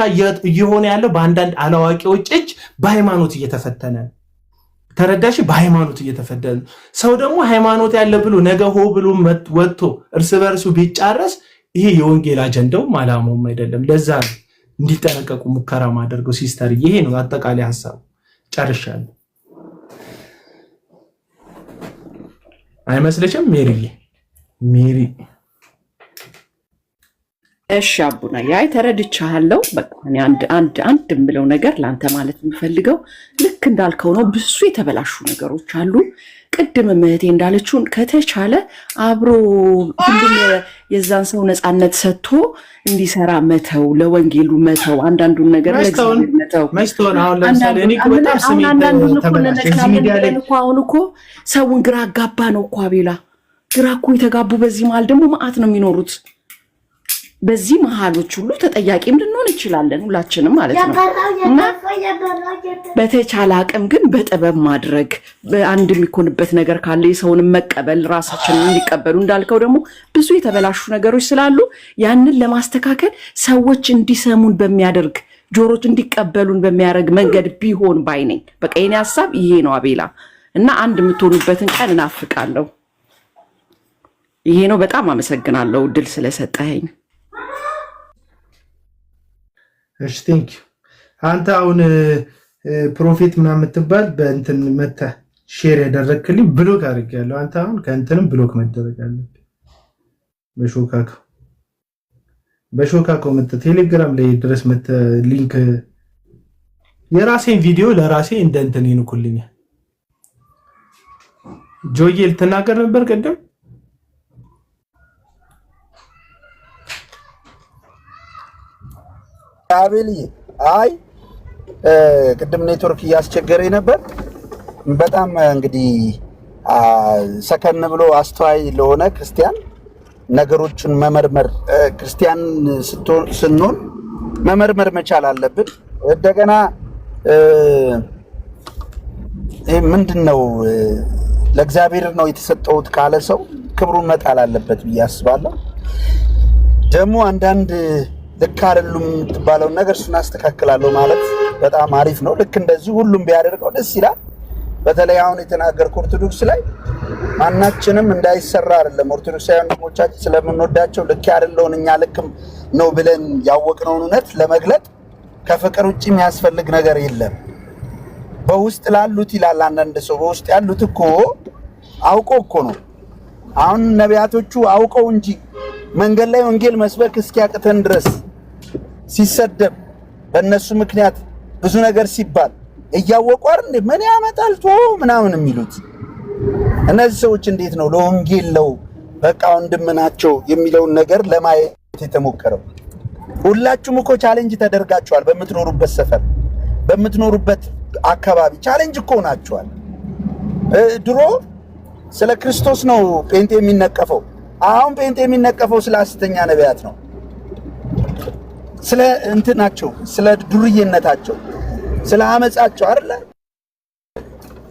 እየሆነ ያለው በአንዳንድ አላዋቂዎች እጅ በሃይማኖት እየተፈተነ ተረዳሽ? በሃይማኖት እየተፈተነ ሰው ደግሞ ሃይማኖት ያለ ብሎ ነገ ሆ ብሎ ወጥቶ እርስ በርሱ ቢጫረስ ይሄ የወንጌል አጀንዳውም አላማውም አይደለም። ለዛ እንዲጠነቀቁ ሙከራ ማድረገው ሲስተር፣ ይሄ ነው አጠቃላይ ሐሳብ። ጨርሻለሁ። አይመስልሽም ሜሪ? እሺ አቡና ያይ ተረድቻለሁ። በቃ እኔ አንድ የምለው ነገር ለአንተ ማለት የምፈልገው ልክ እንዳልከው ነው። ብዙ የተበላሹ ነገሮች አሉ። ቅድም እህቴ እንዳለችውን ከተቻለ አብሮ ሁሉም የዛን ሰው ነፃነት ሰጥቶ እንዲሰራ መተው፣ ለወንጌሉ መተው፣ አንዳንዱን ነገር ለእግዚአብሔር መተው። አሁን ለምሳሌ እኔ በጣም አሁን እኮ ሰውን ግራ አጋባ ነው እኮ አቤላ፣ ግራ እኮ የተጋቡ በዚህ መሀል ደግሞ መዓት ነው የሚኖሩት። በዚህ መሃሎች ሁሉ ተጠያቂ እንድንሆን እንችላለን ሁላችንም ማለት ነው። እና በተቻለ አቅም ግን በጥበብ ማድረግ፣ አንድ የሚኮንበት ነገር ካለ የሰውን መቀበል፣ ራሳችንን እንዲቀበሉ እንዳልከው ደግሞ ብዙ የተበላሹ ነገሮች ስላሉ ያንን ለማስተካከል ሰዎች እንዲሰሙን በሚያደርግ ጆሮች እንዲቀበሉን በሚያደርግ መንገድ ቢሆን ባይነኝ። በቃ የኔ ሐሳብ ይሄ ነው አቤላ። እና አንድ የምትሆኑበትን ቀን እናፍቃለሁ። ይሄ ነው። በጣም አመሰግናለሁ ድል ስለሰጠኸኝ። እሺ ቴንክ ዩ። አንተ አሁን ፕሮፌት ምናምን የምትባል በእንትን መተህ ሼር ያደረግክልኝ ብሎክ አድርጌያለሁ። አንተ አሁን ከእንትንም ብሎክ መደረግ አለብህ። በሾካኮ መተህ ቴሌግራም ላይ ድረስ መተህ ሊንክ የራሴን ቪዲዮ ለራሴ እንደ እንትን ይንኩልኛል። ጆዬ ልትናገር ነበር ቅድም? አቤልዬ አይ ቅድም ኔትወርክ እያስቸገረኝ ነበር። በጣም እንግዲህ ሰከን ብሎ አስተዋይ ለሆነ ክርስቲያን ነገሮችን መመርመር፣ ክርስቲያን ስንሆን መመርመር መቻል አለብን። እንደገና ምንድን ነው ለእግዚአብሔር ነው የተሰጠውት ካለ ሰው ክብሩን መጣል አለበት ብዬ አስባለሁ። ደግሞ አንዳንድ ልክ አይደሉም የምትባለውን ነገር እሱን አስተካክላለሁ ማለት በጣም አሪፍ ነው። ልክ እንደዚህ ሁሉም ቢያደርገው ደስ ይላል። በተለይ አሁን የተናገርኩ ኦርቶዶክስ ላይ ማናችንም እንዳይሰራ አይደለም። ኦርቶዶክሳውያን ወንድሞቻችን ስለምንወዳቸው ልክ አይደለውን እኛ ልክም ነው ብለን ያወቅነውን እውነት ለመግለጥ ከፍቅር ውጭ የሚያስፈልግ ነገር የለም። በውስጥ ላሉት ይላል አንዳንድ ሰው፣ በውስጥ ያሉት እኮ አውቀው እኮ ነው። አሁን ነቢያቶቹ አውቀው እንጂ መንገድ ላይ ወንጌል መስበክ እስኪያቅተን ድረስ ሲሰደብ በእነሱ ምክንያት ብዙ ነገር ሲባል እያወቁ አይደል ምን ያመጣል ምናምን የሚሉት እነዚህ ሰዎች እንዴት ነው ለወንጌል ነው በቃ ወንድም ናቸው የሚለውን ነገር ለማየት የተሞከረው? ሁላችሁም እኮ ቻሌንጅ ተደርጋችኋል። በምትኖሩበት ሰፈር፣ በምትኖሩበት አካባቢ ቻሌንጅ እኮ ናችኋል። ድሮ ስለ ክርስቶስ ነው ጴንጤ የሚነቀፈው። አሁን ጴንጤ የሚነቀፈው ስለ ሐሰተኛ ነቢያት ነው። ስለ እንትናቸው፣ ስለ ዱርዬነታቸው፣ ስለ አመጻቸው አይደለ?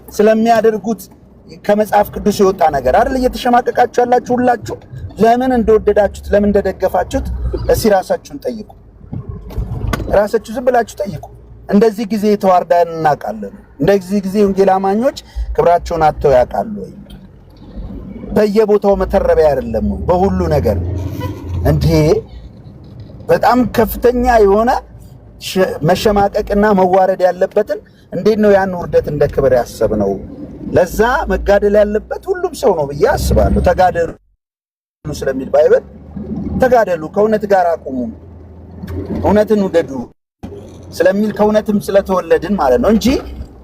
ስለሚያደርጉት ከመጽሐፍ ቅዱስ የወጣ ነገር አይደል? እየተሸማቀቃችሁ ያላችሁ ሁላችሁ ለምን እንደወደዳችሁት ለምን እንደደገፋችሁት እስኪ ራሳችሁን ጠይቁ። ራሳችሁ ዝም ብላችሁ ጠይቁ። እንደዚህ ጊዜ ተዋርደን እናውቃለን? እንደዚህ ጊዜ ወንጌል አማኞች ክብራቸውን አጥተው ያውቃሉ ወይ? በየቦታው መተረቢያ አይደለም በሁሉ ነገር እንዴ! በጣም ከፍተኛ የሆነ መሸማቀቅና መዋረድ ያለበትን እንዴት ነው ያን ውርደት እንደ ክብር ያሰብነው? ለዛ መጋደል ያለበት ሁሉም ሰው ነው ብዬ አስባለሁ። ተጋደሉ ስለሚል ባይብል ተጋደሉ፣ ከእውነት ጋር አቁሙ፣ እውነትን ውደዱ ስለሚል ከእውነትም ስለተወለድን ማለት ነው እንጂ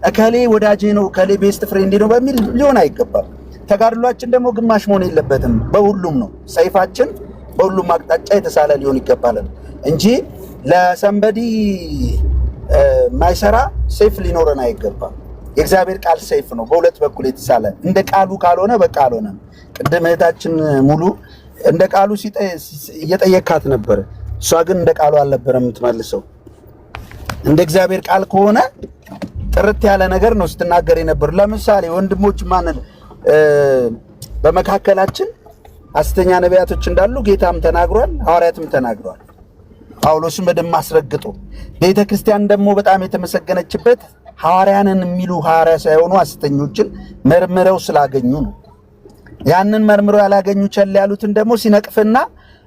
እከሌ ወዳጄ ነው እከሌ ቤስት ፍሬንድ ነው በሚል ሊሆን አይገባም። ተጋድሏችን ደግሞ ግማሽ መሆን የለበትም። በሁሉም ነው ሰይፋችን በሁሉም አቅጣጫ የተሳለ ሊሆን ይገባል እንጂ ለሰንበዲ ማይሰራ ሰይፍ ሊኖረን አይገባም። የእግዚአብሔር ቃል ሰይፍ ነው፣ በሁለት በኩል የተሳለ። እንደ ቃሉ ካልሆነ በቃ አልሆነም። ቅድም እህታችን ሙሉ እንደ ቃሉ እየጠየካት ነበር። እሷ ግን እንደ ቃሉ አልነበረም የምትመልሰው። እንደ እግዚአብሔር ቃል ከሆነ ጥርት ያለ ነገር ነው ስትናገር የነበር። ለምሳሌ ወንድሞች ማንን በመካከላችን ሐሰተኛ ነቢያቶች እንዳሉ ጌታም ተናግሯል፣ ሐዋርያትም ተናግሯል። ጳውሎስም በደንብ አስረግጦ ቤተክርስቲያን ደግሞ በጣም የተመሰገነችበት ሐዋርያንን የሚሉ ሐዋርያ ሳይሆኑ ሐሰተኞችን መርምረው ስላገኙ ነው። ያንን መርምረው ያላገኙ ቸል ያሉትን ደግሞ ሲነቅፍና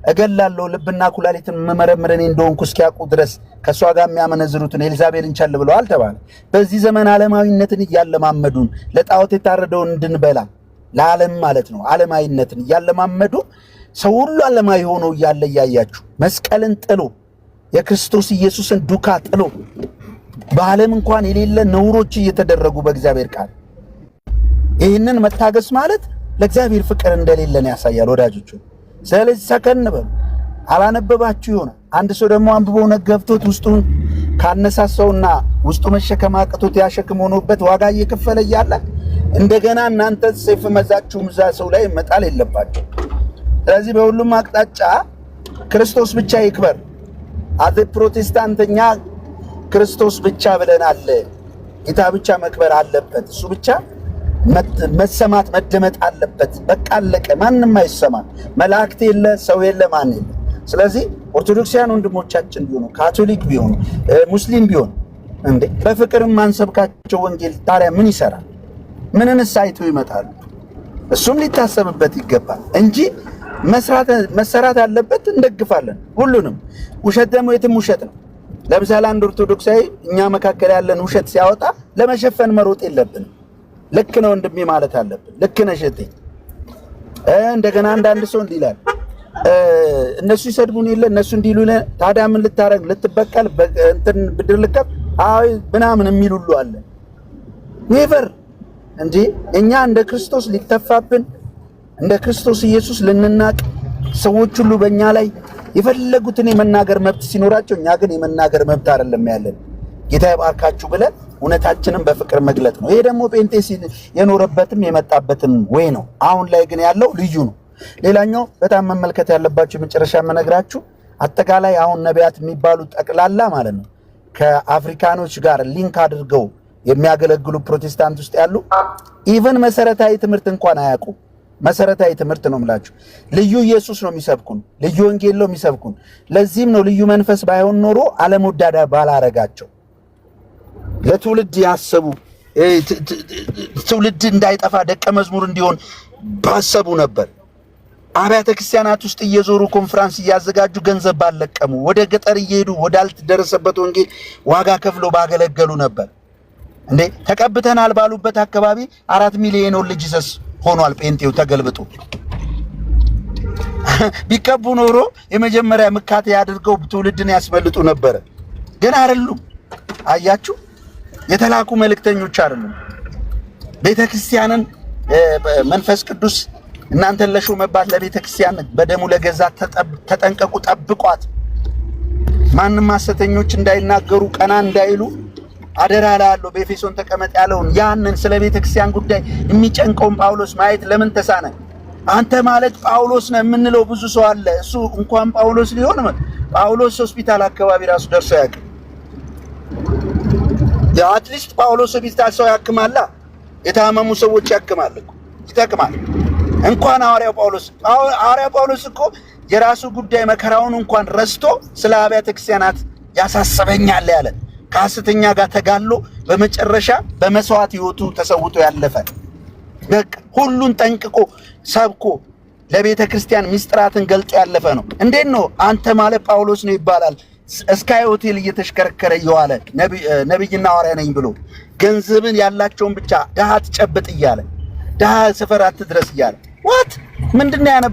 እገላለሁ ልብና ኩላሊትን መመረምር እኔ እንደሆንኩ እስኪያውቁ ድረስ ከሷ ጋር የሚያመነዝሩትን ኤልዛቤልን ቸል ብለዋል ተባለ። በዚህ ዘመን ዓለማዊነትን እያለማመዱን ለጣዖት የታረደውን እንድንበላ ለዓለም ማለት ነው ዓለማዊነትን እያለማመዱ ሰው ሁሉ ዓለማዊ ሆኖ እያለ እያያችሁ መስቀልን ጥሎ የክርስቶስ ኢየሱስን ዱካ ጥሎ በዓለም እንኳን የሌለ ነውሮች እየተደረጉ በእግዚአብሔር ቃል ይህንን መታገስ ማለት ለእግዚአብሔር ፍቅር እንደሌለን ያሳያል ወዳጆቹ። ስለዚህ ሰከን በሉ። አላነበባችሁ ይሆናል። አንድ ሰው ደግሞ አንብቦ ነገፍቶት ውስጡን ካነሳሳውና ውስጡ መሸከም አቅቶት ያሸክም ሆኖበት ዋጋ እየከፈለ እያለ እንደገና እናንተ ሰይፍ መዛችሁ እዛ ሰው ላይ መጣል የለባችሁ። ስለዚህ በሁሉም አቅጣጫ ክርስቶስ ብቻ ይክበር። አዘ ፕሮቴስታንተኛ ክርስቶስ ብቻ ብለናል። ጌታ ብቻ መክበር አለበት። እሱ ብቻ መሰማት መደመጥ አለበት። በቃ አለቀ። ማንም አይሰማ። መላእክት የለ፣ ሰው የለ፣ ማን የለ። ስለዚህ ኦርቶዶክሳውያን ወንድሞቻችን ቢሆኑ ካቶሊክ ቢሆኑ ሙስሊም ቢሆኑ እንዴ በፍቅርም ማንሰብካቸው ወንጌል ታዲያ ምን ይሰራል? ምንንስ አይተው ይመጣሉ? እሱም ሊታሰብበት ይገባል እንጂ መሰራት አለበት። እንደግፋለን ሁሉንም። ውሸት ደግሞ የትም ውሸት ነው። ለምሳሌ አንድ ኦርቶዶክሳዊ እኛ መካከል ያለን ውሸት ሲያወጣ ለመሸፈን መሮጥ የለብንም። ልክ ነው ወንድሜ ማለት አለብን። ልክ ነሽ እህቴ። እንደገና አንዳንድ ሰው እንዲህ ይላል እነሱ ይሰድቡን የለ እነሱ እንዲሉ ታዲያ ምን ልታረግ ልትበቀል እንትን ብድር ልከብ አይ ምናምን የሚል ሁሉ አለ። ኔቨር እንጂ እኛ እንደ ክርስቶስ ሊተፋብን እንደ ክርስቶስ ኢየሱስ ልንናቅ ሰዎች ሁሉ በእኛ ላይ የፈለጉትን የመናገር መብት ሲኖራቸው እኛ ግን የመናገር መብት አይደለም ያለን። ጌታ ይባርካችሁ ብለን እውነታችንን በፍቅር መግለጥ ነው። ይሄ ደግሞ ጴንጤስ የኖረበትም የመጣበትም ወይ ነው። አሁን ላይ ግን ያለው ልዩ ነው። ሌላኛው በጣም መመልከት ያለባችሁ መጨረሻ መነግራችሁ አጠቃላይ አሁን ነቢያት የሚባሉ ጠቅላላ ማለት ነው ከአፍሪካኖች ጋር ሊንክ አድርገው የሚያገለግሉ ፕሮቴስታንት ውስጥ ያሉ ኢቭን መሰረታዊ ትምህርት እንኳን አያውቁ። መሰረታዊ ትምህርት ነው የምላችሁ። ልዩ ኢየሱስ ነው የሚሰብኩን፣ ልዩ ወንጌል ነው የሚሰብኩን። ለዚህም ነው ልዩ መንፈስ ባይሆን ኖሮ ዓለም ወዳዳ ባላረጋቸው ለትውልድ ያሰቡ ትውልድ እንዳይጠፋ ደቀ መዝሙር እንዲሆን ባሰቡ ነበር። አብያተ ክርስቲያናት ውስጥ እየዞሩ ኮንፈረንስ እያዘጋጁ ገንዘብ ባለቀሙ፣ ወደ ገጠር እየሄዱ ወዳልተደረሰበት ወንጌል ዋጋ ከፍሎ ባገለገሉ ነበር። እንዴ ተቀብተናል ባሉበት አካባቢ 4 ሚሊዮን ልጅ ይሰስ ሆኗል። ጴንጤው ተገልብጦ ቢቀቡ ኖሮ የመጀመሪያ ምካቴ ያድርገው ትውልድን ያስበልጡ ነበር። ግን አይደሉም። አያችሁ፣ የተላኩ መልእክተኞች አይደሉም። ቤተክርስቲያንን መንፈስ ቅዱስ እናንተን ለሾመባት ለቤተክርስቲያን በደሙ ለገዛት ተጠንቀቁ፣ ጠብቋት። ማንም ሐሰተኞች እንዳይናገሩ ቀና እንዳይሉ አደራ ላለው በኤፌሶን ተቀመጥ ያለውን ያንን ስለ ቤተክርስቲያን ጉዳይ የሚጨንቀውን ጳውሎስ ማየት ለምን ተሳነ? አንተ ማለት ጳውሎስ ነው የምንለው ብዙ ሰው አለ። እሱ እንኳን ጳውሎስ ሊሆን ጳውሎስ ሆስፒታል አካባቢ ራሱ ደርሶ ያውቅ። አትሊስት ጳውሎስ ሆስፒታል ሰው ያክማላ፣ የታመሙ ሰዎች ያክማል እኮ ይጠቅማል። እንኳን ሐዋርያው ጳውሎስ እኮ የራሱ ጉዳይ መከራውን እንኳን ረስቶ ስለ አብያተ ክርስቲያናት ያሳሰበኛል ያለ ከሐሰተኛ ጋር ተጋሎ በመጨረሻ በመስዋዕት ሕይወቱ ተሰውቶ ያለፈ በቃ ሁሉን ጠንቅቆ ሰብኮ ለቤተ ክርስቲያን ምስጢራትን ገልጦ ያለፈ ነው። እንዴት ነው አንተ ማለት ጳውሎስ ነው ይባላል? ስካይ ሆቴል እየተሽከረከረ እየዋለ ነብይና ሐዋርያ ነኝ ብሎ ገንዘብን ያላቸውን ብቻ ድሃ ትጨብጥ እያለ ድሃ ሰፈር አትድረስ እያለ ዋት ምንድነው ያነ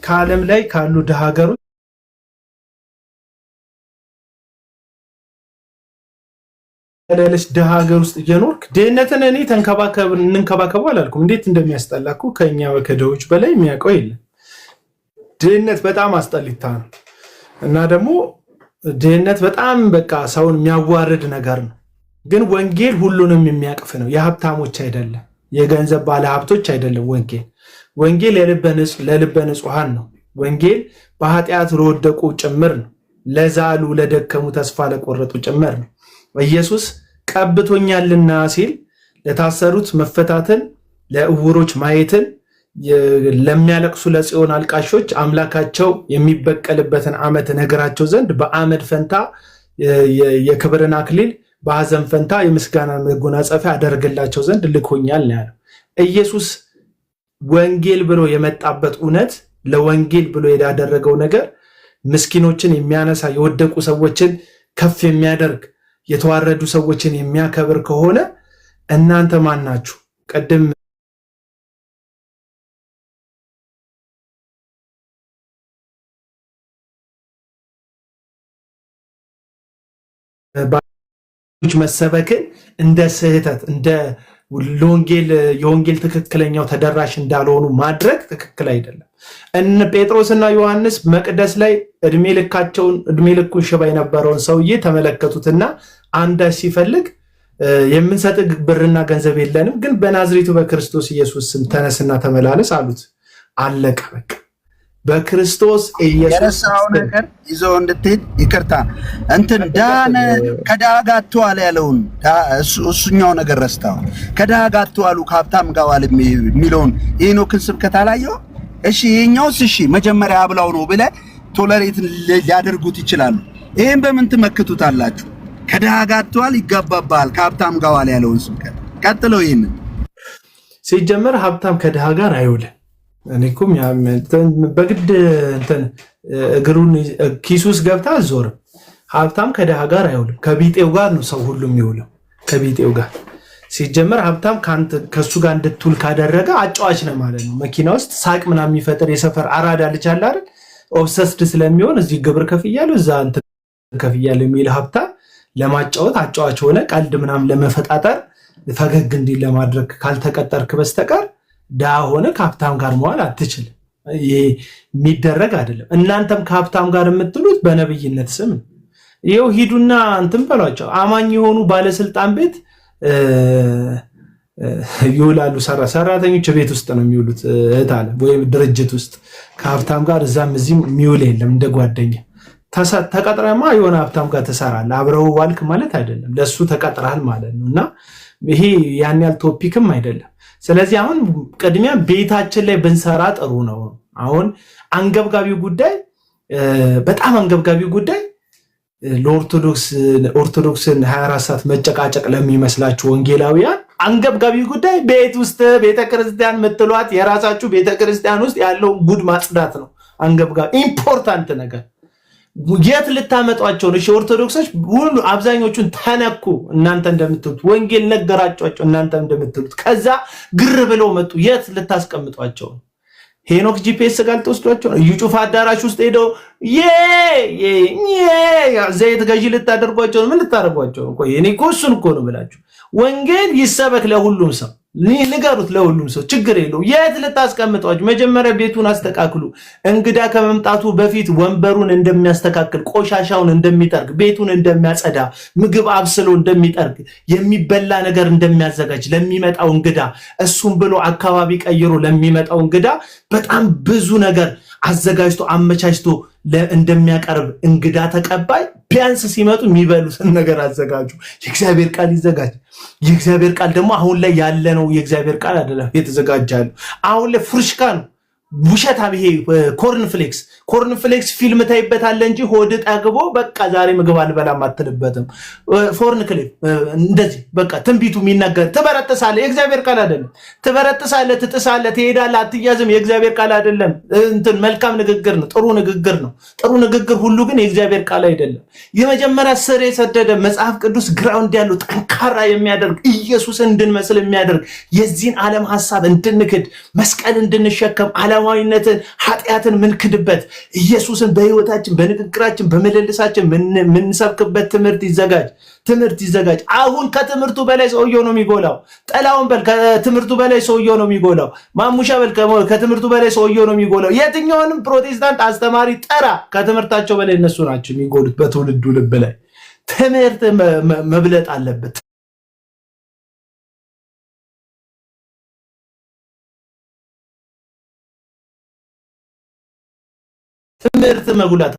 ከዓለም ላይ ካሉ ድሃ ሀገሮች ለለሽ ድሃ ሀገር ውስጥ እየኖርክ ድህነትን እኔ እንንከባከቡ አላልኩም። እንዴት እንደሚያስጠላ እኮ ከኛ ወከደዎች በላይ የሚያውቀው የለም። ድህነት በጣም አስጠሊታ ነው እና ደግሞ ድህነት በጣም በቃ ሰውን የሚያዋርድ ነገር ነው። ግን ወንጌል ሁሉንም የሚያቅፍ ነው። የሀብታሞች አይደለም፣ የገንዘብ ባለ ሀብቶች አይደለም። ወንጌል ለልበ ንጹሃን ነው። ወንጌል በኃጢአት ለወደቁ ጭምር ነው። ለዛሉ ለደከሙ ተስፋ ለቆረጡ ጭምር ነው። ኢየሱስ ቀብቶኛልና ሲል ለታሰሩት መፈታትን፣ ለእውሮች ማየትን፣ ለሚያለቅሱ ለጽዮን አልቃሾች አምላካቸው የሚበቀልበትን ዓመት ነገራቸው ዘንድ በአመድ ፈንታ የክብርን አክሊል በሐዘን ፈንታ የምስጋና መጎናጸፊያ አደርግላቸው ዘንድ ልኮኛል ነው ያለው። ኢየሱስ ወንጌል ብሎ የመጣበት እውነት ለወንጌል ብሎ ያደረገው ነገር ምስኪኖችን የሚያነሳ የወደቁ ሰዎችን ከፍ የሚያደርግ የተዋረዱ ሰዎችን የሚያከብር ከሆነ እናንተ ማን ናችሁ? ቀደም መሰበክን እንደ ስህተት እንደ የወንጌል ትክክለኛው ተደራሽ እንዳልሆኑ ማድረግ ትክክል አይደለም። እነ ጴጥሮስና ዮሐንስ መቅደስ ላይ እድሜ ልኩን ሽባ የነበረውን ሰውዬ ተመለከቱትና አንዳች ሲፈልግ የምንሰጥ ብርና ገንዘብ የለንም፣ ግን በናዝሬቱ በክርስቶስ ኢየሱስ ስም ተነስና ተመላለስ አሉት። አለቀ በቃ። በክርስቶስ ኢየሱስ የረሳው ነገር ይዞ እንድትሄድ ይቅርታ እንትን ዳነ ከድሃ ጋር ተዋለ ያለውን እሱኛው ነገር ረስታው ከድሃ ጋር ተዋሉ ከሀብታም ጋር ዋል የሚለውን የሄኖክን ስብከት አላየው? እሺ ይሄኛውስ እሺ መጀመሪያ አብላው ነው ብለህ ቶለሬት ሊያደርጉት ይችላሉ። ይሄን በምን ትመክቱታላችሁ? ከድሃ ጋር ተዋል ይጋባባል ከሀብታም ጋር ዋል ያለውን ስብከት ቀጥለው ይሄን ሲጀመር ሀብታም ከድሃ ጋር አይውልም። እኔኩም በግድ እንትን እግሩን ኪሱስ ገብታ አዞርም። ሀብታም ከድሃ ጋር አይውልም። ከቢጤው ጋር ነው ሰው ሁሉ የሚውለው፣ ከቢጤው ጋር። ሲጀመር ሀብታም ከሱ ጋር እንድትውል ካደረገ አጫዋች ነው ማለት ነው። መኪና ውስጥ ሳቅ ምናምን የሚፈጥር የሰፈር አራዳ ልጅ አለ አይደል? ኦብሰስድ ስለሚሆን እዚህ ግብር ከፍያለሁ እዛ እንትን ከፍያለሁ የሚል ሀብታም ለማጫወት አጫዋች ሆነ ቀልድ ምናምን ለመፈጣጠር ፈገግ እንዲል ለማድረግ ካልተቀጠርክ በስተቀር ዳ ሆነ ከሀብታም ጋር መዋል አትችልም። ይሄ የሚደረግ አይደለም። እናንተም ከሀብታም ጋር የምትሉት በነብይነት ስም ይሄው ሂዱና እንትን በሏቸው። አማኝ የሆኑ ባለስልጣን ቤት ይውላሉ። ሰራተኞች ቤት ውስጥ ነው የሚውሉት እህት አለ ወይም ድርጅት ውስጥ ከሀብታም ጋር እዛም እዚህም የሚውል የለም። እንደ ጓደኛ ተቀጥረማ የሆነ ሀብታም ጋር ትሰራለህ። አብረው ዋልክ ማለት አይደለም፣ ለሱ ተቀጥረሃል ማለት ነው። እና ይሄ ያን ያህል ቶፒክም አይደለም። ስለዚህ አሁን ቅድሚያ ቤታችን ላይ ብንሰራ ጥሩ ነው። አሁን አንገብጋቢው ጉዳይ በጣም አንገብጋቢው ጉዳይ ለኦርቶዶክስን 24 ሰዓት መጨቃጨቅ ለሚመስላችሁ ወንጌላውያን አንገብጋቢው ጉዳይ ቤት ውስጥ ቤተክርስቲያን የምትሏት የራሳችሁ ቤተክርስቲያን ውስጥ ያለውን ጉድ ማጽዳት ነው። አንገብጋቢ ኢምፖርታንት ነገር የት ልታመጧቸው ነው? እሺ ኦርቶዶክሶች ሁሉ አብዛኞቹን ተነኩ እናንተ እንደምትሉት ወንጌል ነገራቸው እናንተ እንደምትሉት ከዛ ግር ብለው መጡ። የት ልታስቀምጧቸው? ሄኖክ ጂፒኤስ ጋር ልትወስዷቸው ነው? እዩ ጩፋ አዳራሽ ውስጥ ሄደው ዘይት ገዢ ልታደርጓቸው ነው? ምን ልታደርጓቸው ነው? ቆይ እኔ እኮ እሱን እኮ ነው ብላችሁ ወንጌል ይሰበክ ለሁሉም ሰው ንገሩት፣ ለሁሉም ሰው ችግር የለው። የት ልታስቀምጧቸው? መጀመሪያ ቤቱን አስተካክሉ። እንግዳ ከመምጣቱ በፊት ወንበሩን እንደሚያስተካክል፣ ቆሻሻውን እንደሚጠርግ፣ ቤቱን እንደሚያጸዳ፣ ምግብ አብስሎ እንደሚጠርግ፣ የሚበላ ነገር እንደሚያዘጋጅ ለሚመጣው እንግዳ፣ እሱም ብሎ አካባቢ ቀይሮ ለሚመጣው እንግዳ በጣም ብዙ ነገር አዘጋጅቶ አመቻችቶ እንደሚያቀርብ እንግዳ ተቀባይ ቢያንስ ሲመጡ የሚበሉትን ነገር አዘጋጁ። የእግዚአብሔር ቃል ይዘጋጅ። የእግዚአብሔር ቃል ደግሞ አሁን ላይ ያለ ነው። የእግዚአብሔር ቃል አይደለም የተዘጋጃሉ። አሁን ላይ ፍርሽካ ነው። ውሸታም ይሄ ኮርንፍሌክስ ፊልም ታይበታለህ እንጂ ሆድ ጠግቦ በቃ ዛሬ ምግብ አልበላም አትልበትም። ፎርንክሌፍ እንደዚህ በቃ ትንቢቱ የሚናገር ትበረጥሳለህ። የእግዚአብሔር ቃል አይደለም። ትበረጥሳለህ፣ ትጥሳለህ፣ ትሄዳለህ፣ አትያዝም። የእግዚአብሔር ቃል አይደለም። እንትን መልካም ንግግር ነው፣ ጥሩ ንግግር ነው። ጥሩ ንግግር ሁሉ ግን የእግዚአብሔር ቃል አይደለም። የመጀመሪያ ስር የሰደደ መጽሐፍ ቅዱስ ግራውንድ ያለው ጠንካራ የሚያደርግ ኢየሱስን እንድንመስል የሚያደርግ የዚህን ዓለም ሐሳብ እንድንክድ መስቀል እንድንሸከም ዓለማዊነትን ኃጢአትን ምንክድበት ኢየሱስን በህይወታችን በንግግራችን በመለልሳችን ምንሰብክበት ትምህርት ይዘጋጅ። አሁን ከትምህርቱ በላይ ሰውየው ነው የሚጎላው። ጠላውን በል ከትምህርቱ በላይ ሰውየው ነው የሚጎላው። ማሙሻ በል ከትምህርቱ በላይ ሰውየው ነው የሚጎላው። የትኛውንም ፕሮቴስታንት አስተማሪ ጠራ፣ ከትምህርታቸው በላይ እነሱ ናቸው የሚጎሉት። በትውልዱ ልብ ላይ ትምህርት መብለጥ አለበት። ምርት መጉላት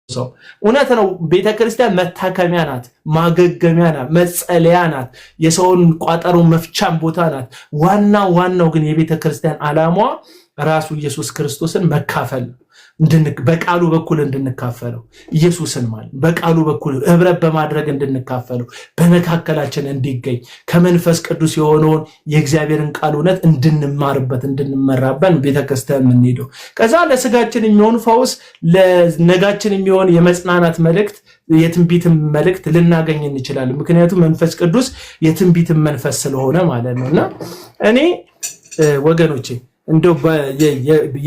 ሰው እውነት ነው። ቤተክርስቲያን መታከሚያ ናት፣ ማገገሚያ ናት፣ መጸለያ ናት፣ የሰውን ቋጠሮ መፍቻም ቦታ ናት። ዋናው ግን የቤተክርስቲያን ዓላማዋ ራሱ ኢየሱስ ክርስቶስን መካፈል፣ በቃሉ በኩል እንድንካፈለው ኢየሱስን ማለት በቃሉ በኩል ህብረት በማድረግ እንድንካፈለው በመካከላችን እንዲገኝ ከመንፈስ ቅዱስ የሆነውን የእግዚአብሔርን ቃል እውነት እንድንማርበት እንድንመራበት ቤተክርስቲያን የምንሄደው። ከዛ ለስጋችን የሚሆን ፈውስ፣ ለነጋችን የሚሆን የመጽናናት መልእክት፣ የትንቢትን መልእክት ልናገኝ እንችላለን። ምክንያቱም መንፈስ ቅዱስ የትንቢትን መንፈስ ስለሆነ ማለት ነውና እኔ ወገኖቼ እንደው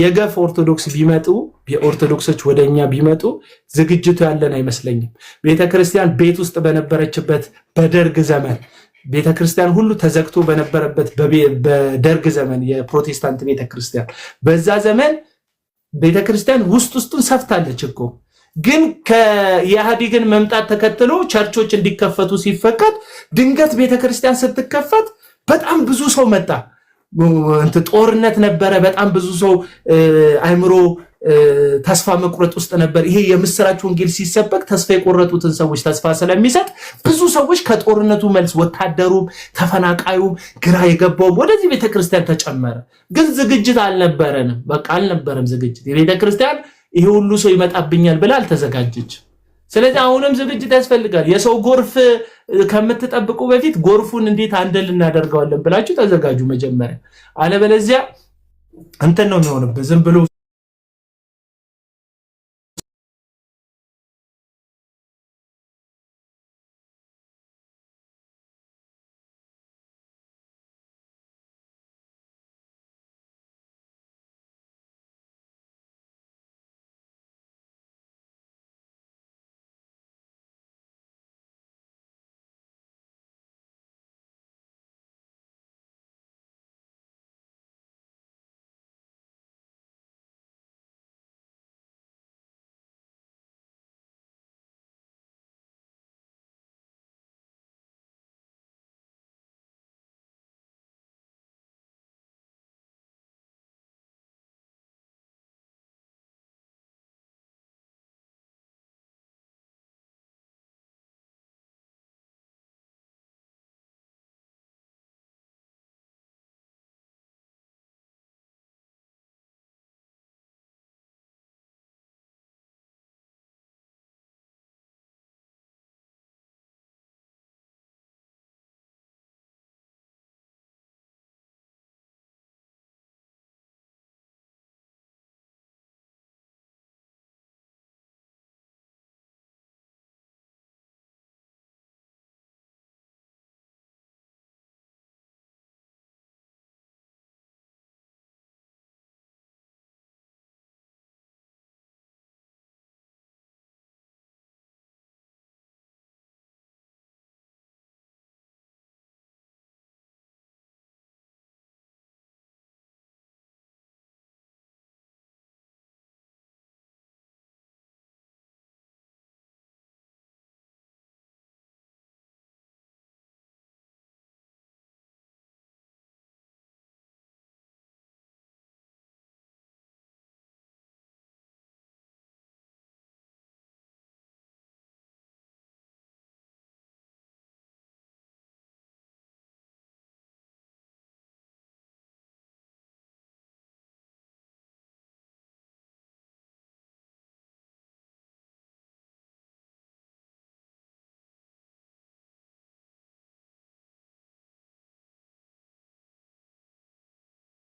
የገፍ ኦርቶዶክስ ቢመጡ የኦርቶዶክሶች ወደኛ ቢመጡ ዝግጅቱ ያለን አይመስለኝም። ቤተክርስቲያን ቤት ውስጥ በነበረችበት በደርግ ዘመን ቤተክርስቲያን ሁሉ ተዘግቶ በነበረበት በደርግ ዘመን የፕሮቴስታንት ቤተክርስቲያን በዛ ዘመን ቤተክርስቲያን ውስጡን ሰፍታለች እኮ። ግን ከኢህአዴግን መምጣት ተከትሎ ቸርቾች እንዲከፈቱ ሲፈቀድ ድንገት ቤተክርስቲያን ስትከፈት በጣም ብዙ ሰው መጣ። ጦርነት ነበረ። በጣም ብዙ ሰው አይምሮ ተስፋ መቁረጥ ውስጥ ነበር። ይሄ የምስራች ወንጌል ሲሰበክ ተስፋ የቆረጡትን ሰዎች ተስፋ ስለሚሰጥ ብዙ ሰዎች ከጦርነቱ መልስ ወታደሩም ተፈናቃዩም ግራ የገባውም ወደዚህ ቤተክርስቲያን ተጨመረ። ግን ዝግጅት አልነበረንም። በቃ አልነበረም ዝግጅት። የቤተክርስቲያን ይሄ ሁሉ ሰው ይመጣብኛል ብላ አልተዘጋጀች። ስለዚህ አሁንም ዝግጅት ያስፈልጋል። የሰው ጎርፍ ከምትጠብቁ በፊት ጎርፉን እንዴት አንደል እናደርገዋለን ብላችሁ ተዘጋጁ መጀመሪያ። አለበለዚያ እንትን ነው የሚሆንበት ዝም ብሎ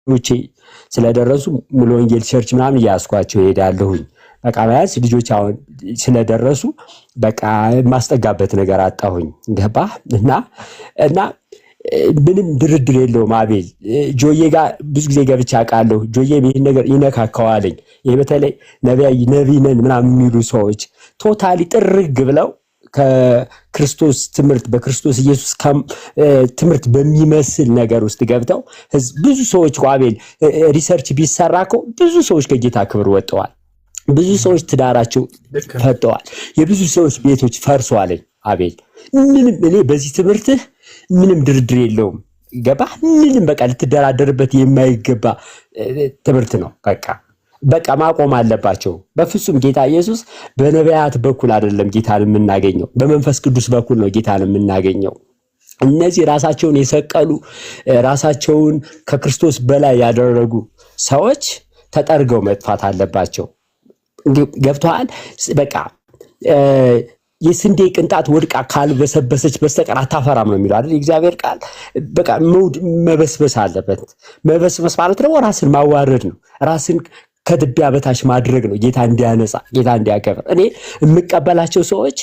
ውጪ ስለደረሱ ሙሉ ወንጌል ቸርች ምናምን ያስኳቸው ይሄዳለሁኝ። በቃ ማለት ልጆች አሁን ስለደረሱ በቃ ማስጠጋበት ነገር አጣሁኝ። ገባ እና ምንም ድርድር የለውም። አቤል ጆዬ ጋር ብዙ ጊዜ ገብቻ አውቃለሁ። ጆዬ ይሄን ነገር ይነካካዋለኝ። ይሄ በተለይ ነብይ ነን ምናምን የሚሉ ሰዎች ቶታሊ ጥርግ ብለው ከክርስቶስ ትምህርት በክርስቶስ ኢየሱስ ትምህርት በሚመስል ነገር ውስጥ ገብተው ብዙ ሰዎች አቤል ሪሰርች ቢሰራኮ ብዙ ሰዎች ከጌታ ክብር ወጥተዋል። ብዙ ሰዎች ትዳራቸው ፈተዋል። የብዙ ሰዎች ቤቶች ፈርሰዋል። አቤል ምንም እኔ በዚህ ትምህርት ምንም ድርድር የለውም። ገባ ምንም በቃ ልትደራደርበት የማይገባ ትምህርት ነው። በቃ ማቆም አለባቸው። በፍጹም ጌታ ኢየሱስ በነቢያት በኩል አይደለም ጌታን የምናገኘው፣ በመንፈስ ቅዱስ በኩል ነው ጌታን የምናገኘው። እነዚህ ራሳቸውን የሰቀሉ ራሳቸውን ከክርስቶስ በላይ ያደረጉ ሰዎች ተጠርገው መጥፋት አለባቸው። ገብቷል። በቃ የስንዴ ቅንጣት ወድቃ ካልበሰበሰች በስተቀር አታፈራም ነው የሚለው አይደል እግዚአብሔር ቃል። በቃ መበስበስ አለበት። መበስበስ ማለት ደግሞ ራስን ማዋረድ ነው። ራስን ከትቢያ በታች ማድረግ ነው። ጌታ እንዲያነጻ ጌታ እንዲያከብር እኔ የምቀበላቸው ሰዎች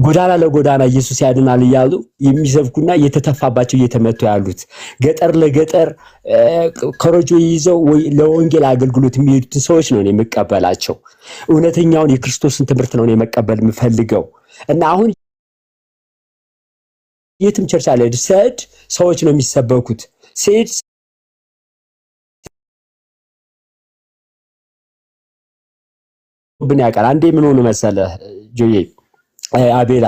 ጎዳና ለጎዳና ኢየሱስ ያድናል እያሉ የሚሰብኩና እየተተፋባቸው እየተመቱ ያሉት ገጠር ለገጠር ከሮጆ ይዘው ወይ ለወንጌል አገልግሎት የሚሄዱትን ሰዎች ነው የምቀበላቸው። እውነተኛውን የክርስቶስን ትምህርት ነው የመቀበል የምፈልገው። እና አሁን የትም ቸርች አለ ሰድ ሰዎች ነው የሚሰበኩት ሰድ ብን ያውቃል። አንዴ ምን ሆነ መሰለህ ጆዬ አቤላ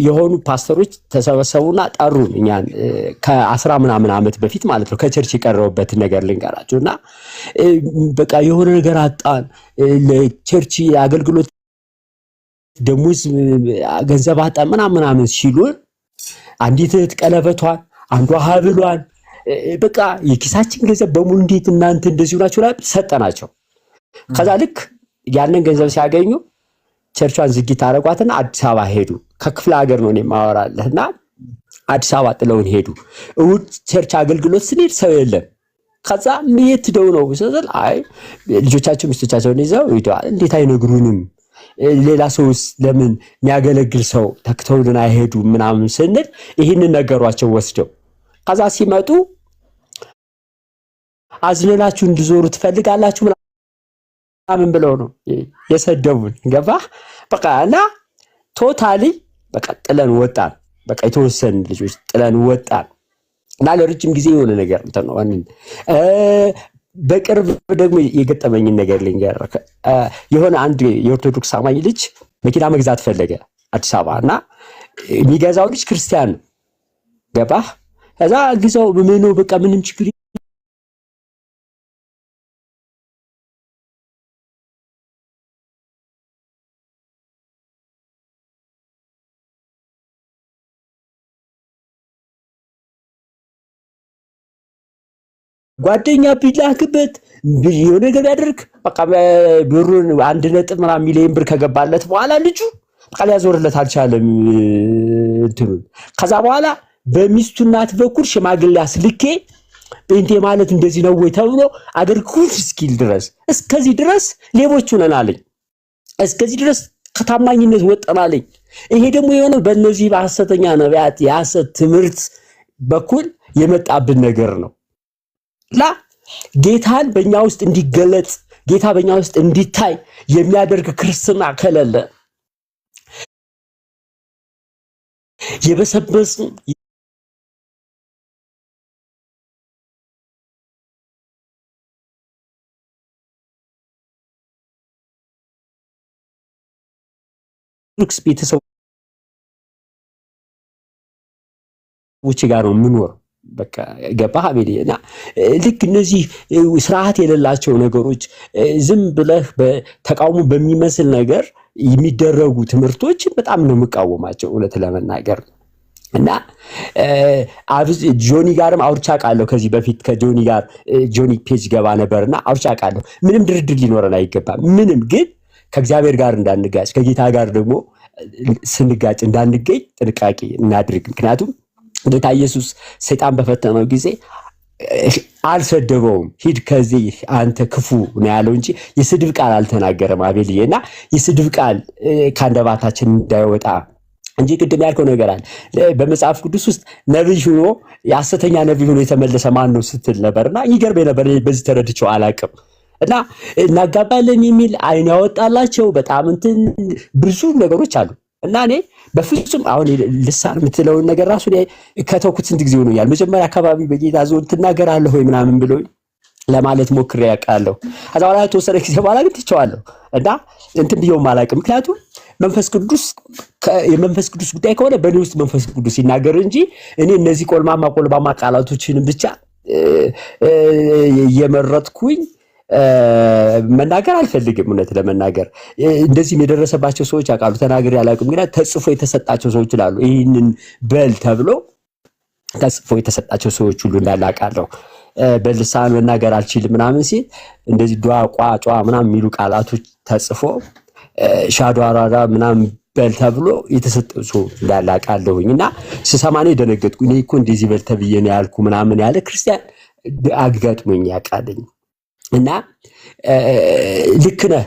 የሆኑ ፓስተሮች ተሰበሰቡና ጠሩን እኛን ከ10 ምናምን ዓመት በፊት ማለት ነው። ከቸርች የቀረውበት ነገር ልንገራችሁና በቃ የሆነ ነገር አጣን ለቸርች አገልግሎት ደሞዝ ገንዘብ አጣን ምናምን ሲሉን አንዲት እህት ቀለበቷን አንዷ ሀብሏን በቃ የኪሳችን ገንዘብ በሙሉ እንዴት እናንተ እንደዚህ ናችሁ ላይ ሰጠናቸው። ከዛ ልክ ያንን ገንዘብ ሲያገኙ ቸርቿን ዝግት አረጓትና አዲስ አበባ ሄዱ። ከክፍለ ሀገር ነው የማወራለህና አዲስ አበባ ጥለውን ሄዱ። እሑድ ቸርች አገልግሎት ስንሄድ ሰው የለም። ከዛ የት ሄደው ነው ስንል አይ ልጆቻቸው ሚስቶቻቸውን ይዘው ሄደዋል። እንዴት አይነግሩንም? ሌላ ሰውስ ለምን የሚያገለግል ሰው ተክተውልን አይሄዱም ምናምን ስንል ይህንን ነገሯቸው ወስደው። ከዛ ሲመጡ አዝነናችሁ እንድዞሩ ትፈልጋላችሁ ምናምን ብለው ነው የሰደቡን። ገባህ? በቃ እና ቶታሊ በቃ ጥለን ወጣን። በቃ የተወሰኑ ልጆች ጥለን ወጣን እና ለረጅም ጊዜ የሆነ ነገር ነው። በቅርብ ደግሞ የገጠመኝን ነገር ልንገርህ። የሆነ አንድ የኦርቶዶክስ አማኝ ልጅ መኪና መግዛት ፈለገ አዲስ አበባ እና የሚገዛው ልጅ ክርስቲያን ነው። ገባህ? ከዛ ግዛው ምኑ በቃ ምንም ችግር ጓደኛ ቢላክበት የሆነ ነገር ያደርግ በቃ ብሩን 1 ሚሊዮን ብር ከገባለት በኋላ ልጁ በቃ ሊያዞርለት አልቻለም እንትኑ። ከዛ በኋላ በሚስቱ እናት በኩል ሽማግሌ አስልኬ ጴንጤ ማለት እንደዚህ ነው ወይ ተብሎ አገርኩት እስኪል ድረስ እስከዚህ ድረስ ሌቦች ሆነን አለኝ። እስከዚህ ድረስ ከታማኝነት ወጣን አለኝ። ይሄ ደግሞ የሆነው በእነዚህ በሐሰተኛ ነቢያት የሐሰት ትምህርት በኩል የመጣብን ነገር ነው። ጌታን በእኛ ውስጥ እንዲገለጥ ጌታ በእኛ ውስጥ እንዲታይ የሚያደርግ ክርስትና ከሌለ የበሰበስ ሉክስ ቤተሰቦች ጋር ነው የምኖር። በቃ ገባህ አቤልና ልክ እነዚህ ስርዓት የሌላቸው ነገሮች ዝም ብለህ በተቃውሞ በሚመስል ነገር የሚደረጉ ትምህርቶች በጣም ነው የምቃወማቸው እውነት ለመናገር። እና ጆኒ ጋርም አውርቻ ቃለሁ ከዚህ በፊት ከጆኒ ጋር ጆኒ ፔጅ ገባ ነበርና አውርቻ ቃለሁ። ምንም ድርድር ሊኖረን አይገባም። ምንም ግን ከእግዚአብሔር ጋር እንዳንጋጭ ከጌታ ጋር ደግሞ ስንጋጭ እንዳንገኝ ጥንቃቄ እናድርግ። ምክንያቱም ጌታ ኢየሱስ ሰይጣን በፈተነው ጊዜ አልሰደበውም። ሂድ ከዚህ አንተ ክፉ ነው ያለው እንጂ የስድብ ቃል አልተናገረም አቤልዬና የስድብ ቃል ካንደባታችን እንዳይወጣ እንጂ ቅድም ያልከው ነገር አለ በመጽሐፍ ቅዱስ ውስጥ ነብይ ሆኖ የሐሰተኛ ነብይ ሆኖ የተመለሰ ማን ነው ስትል ነበርና ይገርም ነበር። በዚህ ተረድቼው አላቅም እና እናጋባለን የሚል አይን ያወጣላቸው በጣም እንትን ብዙ ነገሮች አሉ። እና እኔ በፍጹም አሁን ልሳን የምትለውን ነገር ራሱ ከተውኩት ስንት ጊዜ ሆኖኛል። መጀመሪያ አካባቢ በጌታ ዞን ትናገራለህ ወይ ምናምን ብሎ ለማለት ሞክሬ ያውቃለሁ። ከዛ በኋላ ተወሰነ ጊዜ በኋላ ግን ትቼዋለሁ እና እንትን ብየውም አላውቅም። ምክንያቱም መንፈስ ቅዱስ የመንፈስ ቅዱስ ጉዳይ ከሆነ በእኔ ውስጥ መንፈስ ቅዱስ ይናገር እንጂ እኔ እነዚህ ቆልማማ ቃላቶችን ብቻ እየመረጥኩኝ መናገር አልፈልግም። እውነት ለመናገር እንደዚህም የደረሰባቸው ሰዎች አቃሉ ተናገር ያላውቅም ግን ተጽፎ የተሰጣቸው ሰዎች ይላሉ። ይሄንን በል ተብሎ ተጽፎ የተሰጣቸው ሰዎች ሁሉ እንዳላቃለው በልሳን መናገር አልችልም ምናምን ሲል እንደዚህ ዱዓ ቋጫ ምናምን የሚሉ ቃላቶች ተጽፎ ሻዷራራ ምናምን በል ተብሎ የተሰጠው ሰው እንዳላቃለሁኝና ስሰማኔ ደነገጥኩ። እኔ እኮ እንደዚህ በል ተብዬ ነው ያልኩ ምናምን ያለ ክርስቲያን አጋጥሞኝ ያውቃልኝ። እና ልክ ነህ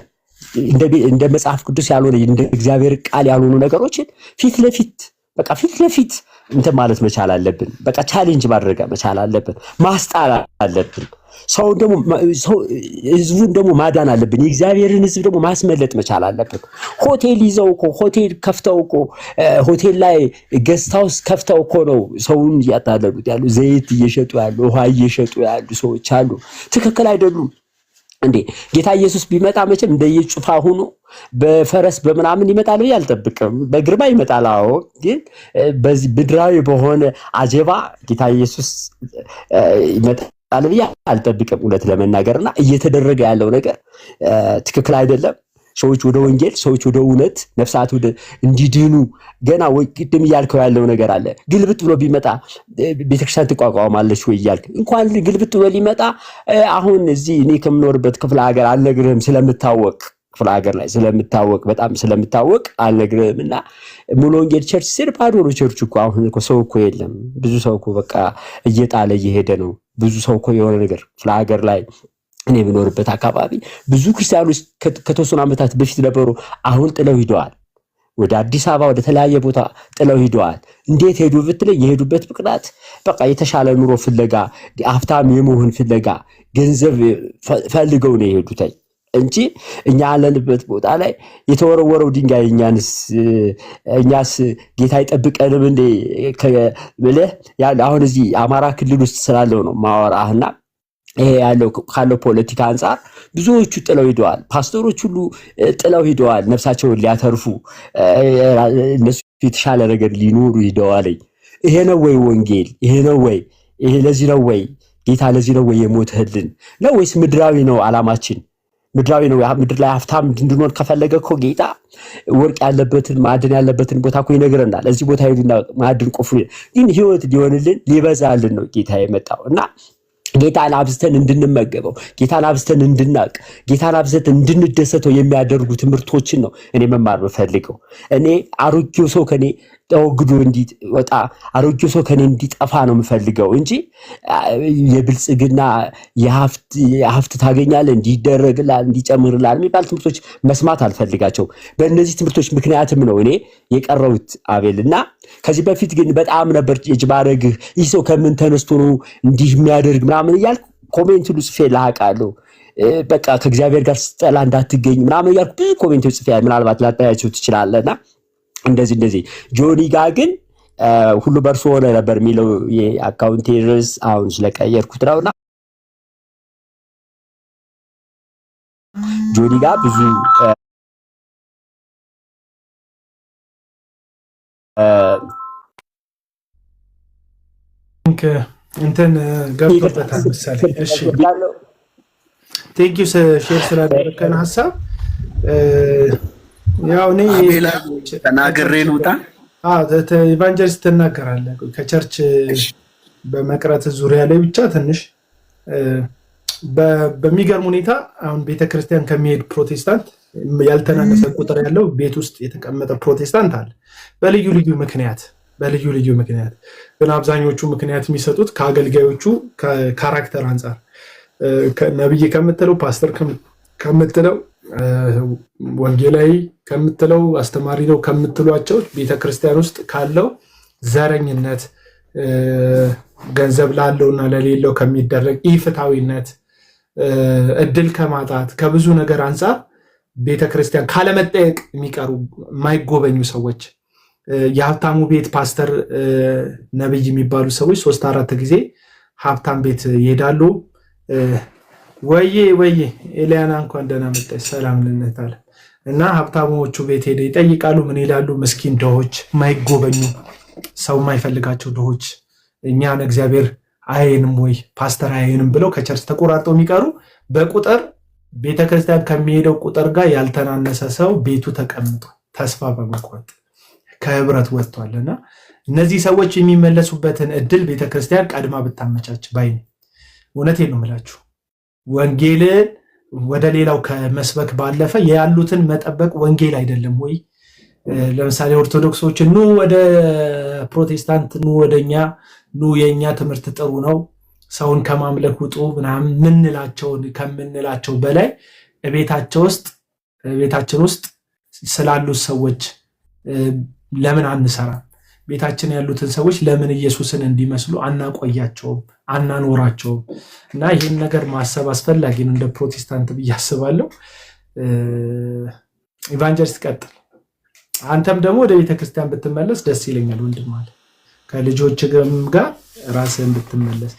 እንደ መጽሐፍ ቅዱስ ያልሆነ እንደ እግዚአብሔር ቃል ያልሆኑ ነገሮችን ፊት ለፊት እንትን ማለት መቻል አለብን። በቃ ቻሌንጅ ማድረግ መቻል አለብን። ማስጣል አለብን። ህዝቡን ደግሞ ማዳን አለብን። የእግዚአብሔርን ህዝብ ደግሞ ማስመለጥ መቻል አለብን። ሆቴል ይዘው እኮ ሆቴል ከፍተው እኮ ሆቴል ላይ ጌስት ሃውስ ከፍተው እኮ ነው ሰውን እያታለሉት ያሉ። ዘይት እየሸጡ ያሉ፣ ውሃ እየሸጡ ያሉ ሰዎች አሉ። ትክክል አይደሉም እንዴ? ጌታ ኢየሱስ ቢመጣ መቼም እንደየጩፋ ሆኖ በፈረስ በምናምን ይመጣል ብዬ አልጠብቅም። በግርማ ይመጣል። አዎ፣ ግን በዚህ ብድራዊ በሆነ አጀባ ጌታ ኢየሱስ ይመጣል ብዬ አልጠብቅም እውነት ለመናገርና እየተደረገ ያለው ነገር ትክክል አይደለም። ሰዎች ወደ ወንጌል፣ ሰዎች ወደ እውነት፣ ነፍሳት ወደ እንዲድኑ ገና ወይ ቅድም እያልከው ያለው ነገር አለ። ግልብጥ ብሎ ቢመጣ ቤተክርስቲያን ትቋቋማለች ወይ እያልክ እንኳን ግልብጥ ብሎ ሊመጣ አሁን እዚህ እኔ ከምኖርበት ክፍለ ሀገር አልነግርህም ስለምታወቅ ክፍለ ሀገር ላይ ስለምታወቅ በጣም ስለምታወቅ አልነግርህም እና ሙሉ ወንጌል ቸርች ሲል ባዶ ነው ቸርች እኮ አሁን እኮ ሰው እኮ የለም። ብዙ ሰው እኮ በቃ እየጣለ እየሄደ ነው። ብዙ ሰው እኮ የሆነ ነገር ክፍለ ሀገር ላይ እኔ የምኖርበት አካባቢ ብዙ ክርስቲያኖች ከተወሰኑ ዓመታት በፊት ነበሩ፣ አሁን ጥለው ሂደዋል። ወደ አዲስ አበባ ወደ ተለያየ ቦታ ጥለው ሂደዋል። እንዴት ሄዱ ብትለኝ የሄዱበት ምክንያት በቃ የተሻለ ኑሮ ፍለጋ፣ ሀብታም የመሆን ፍለጋ፣ ገንዘብ ፈልገው ነው የሄዱት እንጂ እኛ ያለንበት ቦታ ላይ የተወረወረው ድንጋይ እኛስ ጌታ ይጠብቀንም እንደ ብለህ አሁን እዚህ አማራ ክልል ውስጥ ስላለው ነው ማወራህና ይሄ ያለው ካለው ፖለቲካ አንፃር ብዙዎቹ ጥለው ሄደዋል። ፓስተሮች ሁሉ ጥለው ሄደዋል። ነፍሳቸውን ሊያተርፉ እነሱ የተሻለ ነገር ሊኖሩ ሄደዋል። ይሄ ነው ወይ ወንጌል? ይሄ ነው ወይ? ይሄ ለዚህ ነው ወይ ጌታ ለዚህ ነው ወይ የሞተልን ነው ወይስ ምድራዊ ነው ዓላማችን? ምድራዊ ነው። ምድር ላይ ሀብታም እንድንሆን ከፈለገ እኮ ጌታ ወርቅ ያለበትን ማዕድን ያለበትን ቦታ እኮ ይነግረናል። እዚህ ቦታ ሄዱና ማዕድን ቆፍሩ። ግን ህይወት ሊሆንልን ሊበዛልን ነው ጌታ የመጣው እና ጌታን አብዝተን እንድንመገበው፣ ጌታን አብዝተን እንድናቅ፣ ጌታን አብዝተን እንድንደሰተው የሚያደርጉ ትምህርቶችን ነው እኔ መማር የምፈልገው። እኔ አሮጌው ሰው ከኔ ተወግዶ እንዲወጣ፣ አሮጌው ሰው ከኔ እንዲጠፋ ነው የምፈልገው እንጂ የብልጽግና የሀብት ታገኛለህ እንዲደረግልሃል እንዲጨምርልሃል የሚባል ትምህርቶች መስማት አልፈልጋቸው። በእነዚህ ትምህርቶች ምክንያትም ነው እኔ የቀረውት አቤልና ከዚህ በፊት ግን በጣም ነበር የጅባረግህ ይህ ሰው ከምን ተነስቶ ነው እንዲህ የሚያደርግ ምናምን እያልኩ ኮሜንት ሁሉ ጽፌ ላቃለሁ። በቃ ከእግዚአብሔር ጋር ስጠላ እንዳትገኝ ምናምን እያልኩ ብዙ ኮሜንቶች ጽፌ ምናልባት ላታያቸው ትችላለህና እንደዚህ ጆኒ ጋር ግን ሁሉ በእርሱ ሆነ ነበር የሚለው የአካውንቴ ርዕስ አሁን ስለቀየርኩት ነውና ጆኒ ጋር ብዙ እንትን ገብቶበታል መሰለኝ። እሺ ቴንኪው ሼር ስላደረከን ሀሳብ። ያው እኔ ተናግሬ ልውጣ። ኢቫንጀሊስት ትናገራለህ ከቸርች በመቅረት ዙሪያ ላይ ብቻ ትንሽ በሚገርም ሁኔታ አሁን ቤተክርስቲያን ከሚሄድ ፕሮቴስታንት ያልተናነሰ ቁጥር ያለው ቤት ውስጥ የተቀመጠ ፕሮቴስታንት አለ። በልዩ ልዩ ምክንያት ግን አብዛኞቹ ምክንያት የሚሰጡት ከአገልጋዮቹ ከካራክተር አንጻር ነብይ ከምትለው ፓስተር ከምትለው ወንጌላዊ ከምትለው አስተማሪ ነው ከምትሏቸው ቤተክርስቲያን ውስጥ ካለው ዘረኝነት፣ ገንዘብ ላለውና ለሌለው ከሚደረግ ኢፍትሐዊነት፣ እድል ከማጣት ከብዙ ነገር አንጻር ቤተክርስቲያን ካለመጠየቅ የሚቀሩ የማይጎበኙ ሰዎች የሀብታሙ ቤት ፓስተር ነብይ የሚባሉ ሰዎች 3-4 ጊዜ ሀብታም ቤት ይሄዳሉ። ወዬ ኤልያና እንኳን ደህና መጣች ሰላም ልነታል እና ሀብታሞቹ ቤት ሄደ ይጠይቃሉ። ምን ይላሉ? ምስኪን ድሆች፣ የማይጎበኙ ሰው የማይፈልጋቸው ድሆች እኛን እግዚአብሔር አየንም ወይ ፓስተር አየንም ብለው ከቸርች ተቆራርጠው የሚቀሩ በቁጥር ቤተክርስቲያን ከሚሄደው ቁጥር ጋር ያልተናነሰ ሰው ቤቱ ተቀምጦ ተስፋ በመቁረጥ ከህብረት ወጥቷልና እነዚህ ሰዎች የሚመለሱበትን እድል ቤተክርስቲያን ቀድማ ብታመቻች ባይ ነኝ። እውነቴን ነው የምላችሁ። ወንጌልን ወደ ሌላው ከመስበክ ባለፈ ያሉትን መጠበቅ ወንጌል አይደለም ወይ? ለምሳሌ ኦርቶዶክሶችን ኑ ወደ ፕሮቴስታንት ኑ ወደኛ ኑ የኛ ትምህርት ጥሩ ነው ሰውን ከማምለክ ውጡ ምናምን ከምንላቸው በላይ ቤታችን ውስጥ ስላሉት ሰዎች ለምን አንሰራም? ቤታችን ያሉትን ሰዎች ለምን ኢየሱስን እንዲመስሉ አናቆያቸውም፣ አናኖራቸውም? እና ይህን ነገር ማሰብ አስፈላጊ ነው እንደ ፕሮቴስታንት ብዬ አስባለሁ። ኢቫንጀሊስት ቀጥል። አንተም ደግሞ ወደ ቤተክርስቲያን ብትመለስ ደስ ይለኛል ወንድም አለ ከልጆች ጋር ራስህን ብትመለስ።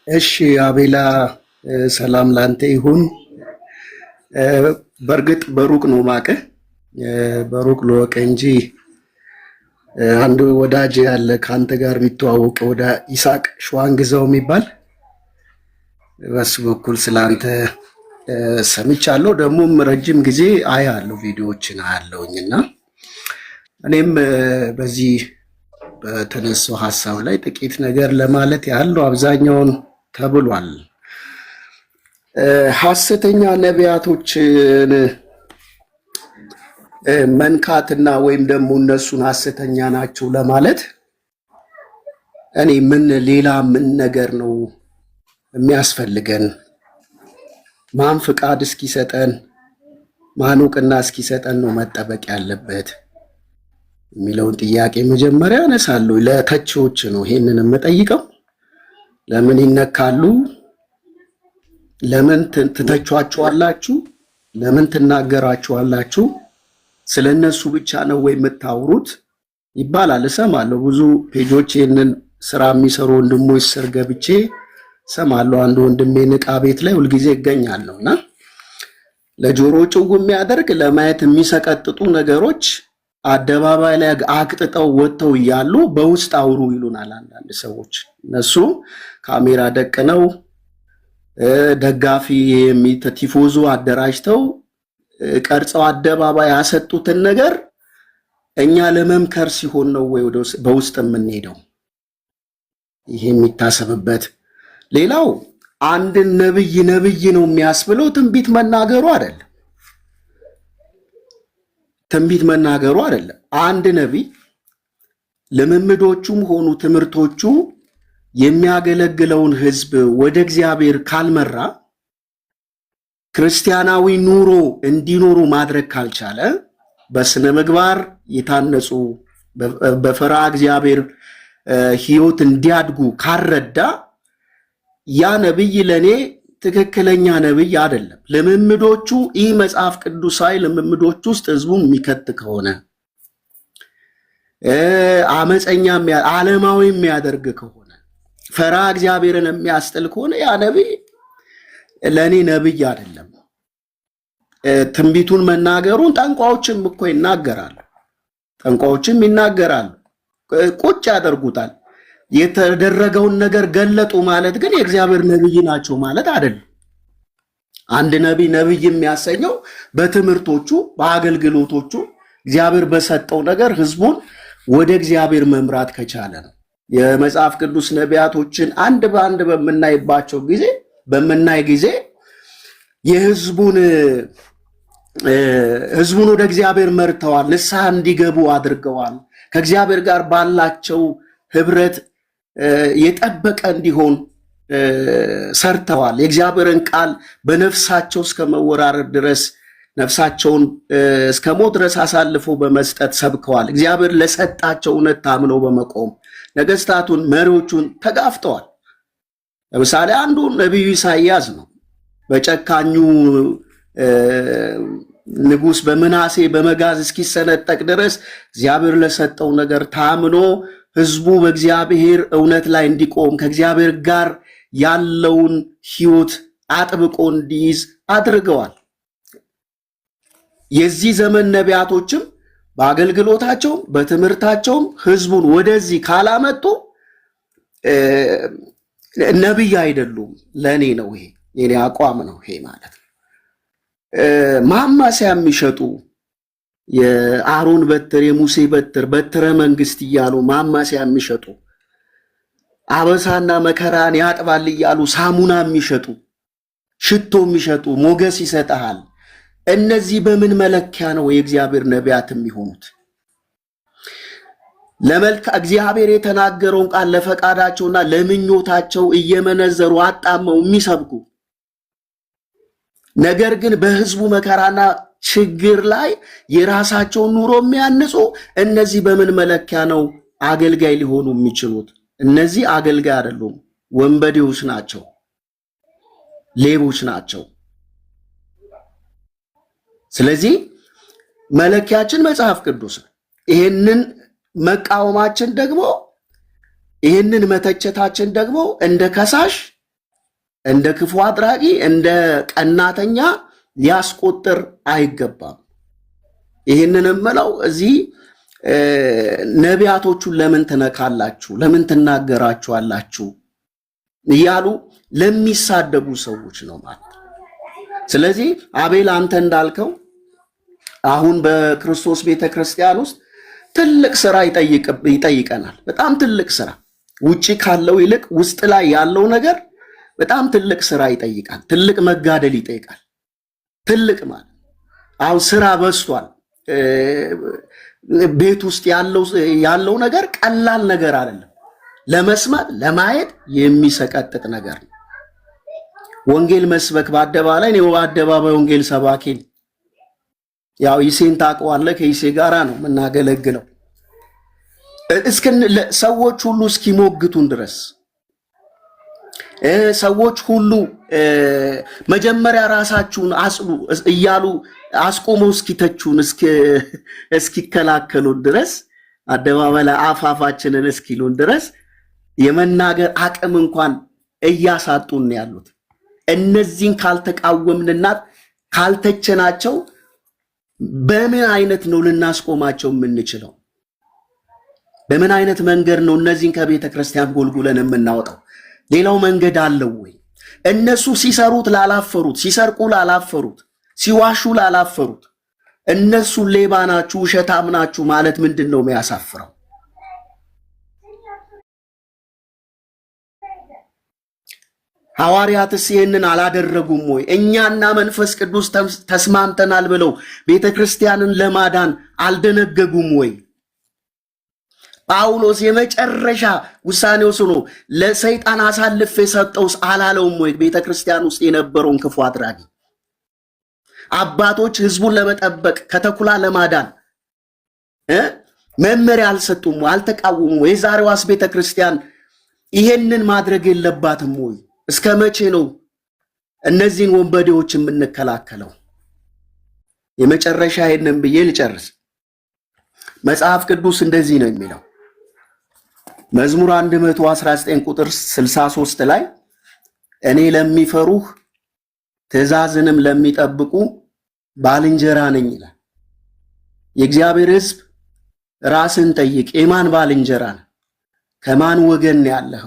እሺ አቤላ፣ ሰላም ላንተ ይሁን። በእርግጥ በሩቅ ነው ማቀህ በሩቅ ልወቅ እንጂ አንድ ወዳጅ ያለ ከአንተ ጋር የሚተዋወቅ ወደ ይስሐቅ ሸዋንግዛው የሚባል በሱ በኩል ስለአንተ ሰምቻለሁ። ደግሞም ረጅም ጊዜ አያለሁ፣ ቪዲዮዎችን አያለሁኝና እኔም በዚህ በተነሳው ሐሳብ ላይ ጥቂት ነገር ለማለት ያለው አብዛኛውን ተብሏል። ሐሰተኛ ነቢያቶችን መንካትና ወይም ደግሞ እነሱን ሐሰተኛ ናቸው ለማለት እኔ ሌላ ምን ነገር ነው የሚያስፈልገን? ማን ፍቃድ እስኪሰጠን ማን እውቅና እስኪሰጠን ነው መጠበቅ ያለበት የሚለውን ጥያቄ መጀመሪያ አነሳለሁ። ለተቺዎች ነው ይሄንን የምጠይቀው። ለምን ይነካሉ? ለምን ትተቿቸዋላችሁ? ለምን ትናገራቸዋላችሁ? ስለነሱ ብቻ ነው ወይ የምታወሩት ይባላል። እሰማለሁ። ብዙ ፔጆች ይሄንን ስራ የሚሰሩ ወንድሞች ስር ገብቼ ሰማለሁ። አንድ ወንድሜ ንቃ ቤት ላይ ሁልጊዜ ይገኛለሁና ለጆሮ ጭው የሚያደርግ ለማየት የሚሰቀጥጡ ነገሮች አደባባይ ላይ አቅጥጠው ወጥተው እያሉ በውስጥ አውሩ ይሉናል አንዳንድ ሰዎች። እነሱ ካሜራ ደቅነው ደጋፊ ቲፎዞ አደራጅተው ቀርጸው አደባባይ ያሰጡትን ነገር እኛ ለመምከር ሲሆን ነው ወይ በውስጥ የምንሄደው? ይሄ የሚታሰብበት። ሌላው አንድ ነብይ ነው የሚያስብለው ትንቢት መናገሩ አይደለም። ትንቢት መናገሩ አይደለም። አንድ ነብይ ልምምዶቹም ሆኑ ትምህርቶቹ የሚያገለግለውን ህዝብ ወደ እግዚአብሔር ካልመራ፣ ክርስቲያናዊ ኑሮ እንዲኖሩ ማድረግ ካልቻለ፣ በስነ ምግባር የታነጹ በፈራ እግዚአብሔር ህይወት እንዲያድጉ ካረዳ ያ ነብይ ለኔ ትክክለኛ ነብይ አይደለም። ልምምዶቹ ይህ መጽሐፍ ቅዱሳዊ ልምምዶች ውስጥ ህዝቡን የሚከት ከሆነ አመፀኛ ዓለማዊ የሚያደርግ ከሆነ ፈራ እግዚአብሔርን የሚያስጥል ከሆነ ያ ነብይ ለኔ ነብይ አይደለም። ትንቢቱን መናገሩን ጠንቋዎችም እኮ ይናገራሉ። ጠንቋዎችም ይናገራሉ፣ ቁጭ ያደርጉታል። የተደረገውን ነገር ገለጡ ማለት ግን የእግዚአብሔር ነብይ ናቸው ማለት አይደለም። አንድ ነብይ የሚያሰኘው በትምህርቶቹ በአገልግሎቶቹ እግዚአብሔር በሰጠው ነገር ህዝቡን ወደ እግዚአብሔር መምራት ከቻለ ነው። የመጽሐፍ ቅዱስ ነቢያቶችን አንድ በአንድ በምናይ ጊዜ የህዝቡን ወደ እግዚአብሔር መርተዋል፣ ንስሐ እንዲገቡ አድርገዋል፣ ከእግዚአብሔር ጋር ባላቸው ህብረት የጠበቀ እንዲሆን ሰርተዋል። የእግዚአብሔርን ቃል በነፍሳቸው እስከ መወራረድ ድረስ ነፍሳቸውን እስከ ሞት ድረስ አሳልፎ በመስጠት ሰብከዋል። እግዚአብሔር ለሰጣቸው እውነት ታምነው በመቆም ነገስታቱን መሪዎቹን ተጋፍተዋል። ለምሳሌ አንዱ ነቢዩ ኢሳይያስ ነው። በጨካኙ ንጉስ በምናሴ በመጋዝ እስኪሰነጠቅ ድረስ እግዚአብሔር ለሰጠው ነገር ታምኖ ህዝቡ በእግዚአብሔር እውነት ላይ እንዲቆም ከእግዚአብሔር ጋር ያለውን ህይወት አጥብቆ እንዲይዝ አድርገዋል። የዚህ ዘመን ነቢያቶችም በአገልግሎታቸውም በትምህርታቸውም ህዝቡን ወደዚህ ካላመጡ ነቢይ አይደሉም። ለኔ ነው ይሄ የኔ አቋም ነው ይሄ ማለት ነው። ማማሲያ የሚሸጡ የአሮን በትር የሙሴ በትረ መንግስት እያሉ ማማሲያ የሚሸጡ አበሳና መከራን ያጥባል እያሉ ሳሙና የሚሸጡ ሽቶ የሚሸጡ ሞገስ ይሰጣል። እነዚህ በምን መለኪያ ነው የእግዚአብሔር ነቢያት የሚሆኑት? እግዚአብሔር የተናገረውን ቃል ለፈቃዳቸውና ለምኞታቸው እየመነዘሩ አጣመው የሚሰብኩ ነገር ግን በህዝቡ መከራና ችግር ላይ የራሳቸውን ኑሮ የሚያንጹ እነዚህ በምን መለኪያ ነው አገልጋይ ሊሆኑ የሚችሉት? እነዚህ አገልጋይ አይደሉም፣ ወንበዴዎች ናቸው፣ ሌቦች ናቸው። ስለዚህ መለኪያችን መጽሐፍ ቅዱስ ነው። ይሄንን መቃወማችን ደግሞ ይሄንን መተቸታችን ደግሞ እንደ ከሳሽ፣ እንደ ክፉ አድራጊ፣ እንደ ቀናተኛ ሊያስቆጥር አይገባም። ይህንን የምለው እዚህ ነቢያቶቹን ለምን ትነካላችሁ፣ ለምን ትናገራችኋላችሁ እያሉ ለሚሳደቡ ሰዎች ነው ማለት። ስለዚህ አቤል አንተ እንዳልከው አሁን በክርስቶስ ቤተክርስቲያን ውስጥ ትልቅ ስራ ይጠይቀናል። በጣም ትልቅ ስራ፣ ውጪ ካለው ይልቅ ውስጥ ላይ ያለው ነገር በጣም ትልቅ ስራ ይጠይቃል። ትልቅ መጋደል ይጠይቃል። ትልቅ ማለት አሁን ስራ በዝቷል። ቤት ውስጥ ያለው ነገር ቀላል ነገር አይደለም። ለመስማት ለማየት የሚሰቀጥጥ ነገር ነው። ወንጌል መስበክ በአደባባይ ነው። በአደባባይ ወንጌል ሰባኪ ነው። ያው ይሴን ታውቀዋለህ። ከይሴ ጋራ ነው የምናገለግለው። ሰዎች ሁሉ እስኪሞግቱን ድረስ ሰዎች ሁሉ መጀመሪያ ራሳችሁን አጽሉ እያሉ አስቆመው እስኪተቹን እስኪከላከሉን ድረስ አደባባይ ላይ አፋፋችንን እስኪሉን ድረስ የመናገር አቅም እንኳን እያሳጡን ያሉት። እነዚህን ካልተቃወምንና ካልተቸናቸው በምን አይነት ነው ልናስቆማቸው የምንችለው? በምን አይነት መንገድ ነው እነዚህን ከቤተ ክርስቲያን ጎልጉለን የምናወጣው? ሌላው መንገድ አለው ወይ? እነሱ ሲሰሩት ላላፈሩት፣ ሲሰርቁ ላላፈሩት፣ ሲዋሹ ላላፈሩት እነሱ ሌባ ናችሁ፣ ውሸታም ናችሁ ማለት ምንድን ነው የሚያሳፍረው? ሐዋርያትስ ይህንን አላደረጉም ወይ? እኛና መንፈስ ቅዱስ ተስማምተናል ብለው ቤተክርስቲያንን ለማዳን አልደነገጉም ወይ? ጳውሎስ የመጨረሻ ውሳኔው ስኖ ለሰይጣን አሳልፌ ሰጠውስ አላለውም ወይ? ቤተክርስቲያን ውስጥ የነበረውን ክፉ አድራጊ አባቶች ህዝቡን ለመጠበቅ ከተኩላ ለማዳን መመሪያ አልሰጡም ወይ? አልተቃወሙም ወይ? የዛሬዋስ ቤተክርስቲያን ይሄንን ማድረግ የለባትም ወይ? እስከ መቼ ነው እነዚህን ወንበዴዎች የምንከላከለው? የመጨረሻ ይሄንን ብዬ ልጨርስ። መጽሐፍ ቅዱስ እንደዚህ ነው የሚለው መዝሙር 119 ቁጥር 63 ላይ እኔ ለሚፈሩህ ትእዛዝንም ለሚጠብቁ ባልንጀራ ነኝ ይላል። የእግዚአብሔር ሕዝብ ራስን ጠይቅ። የማን ባልንጀራ ነህ? ከማን ወገን ያለህ?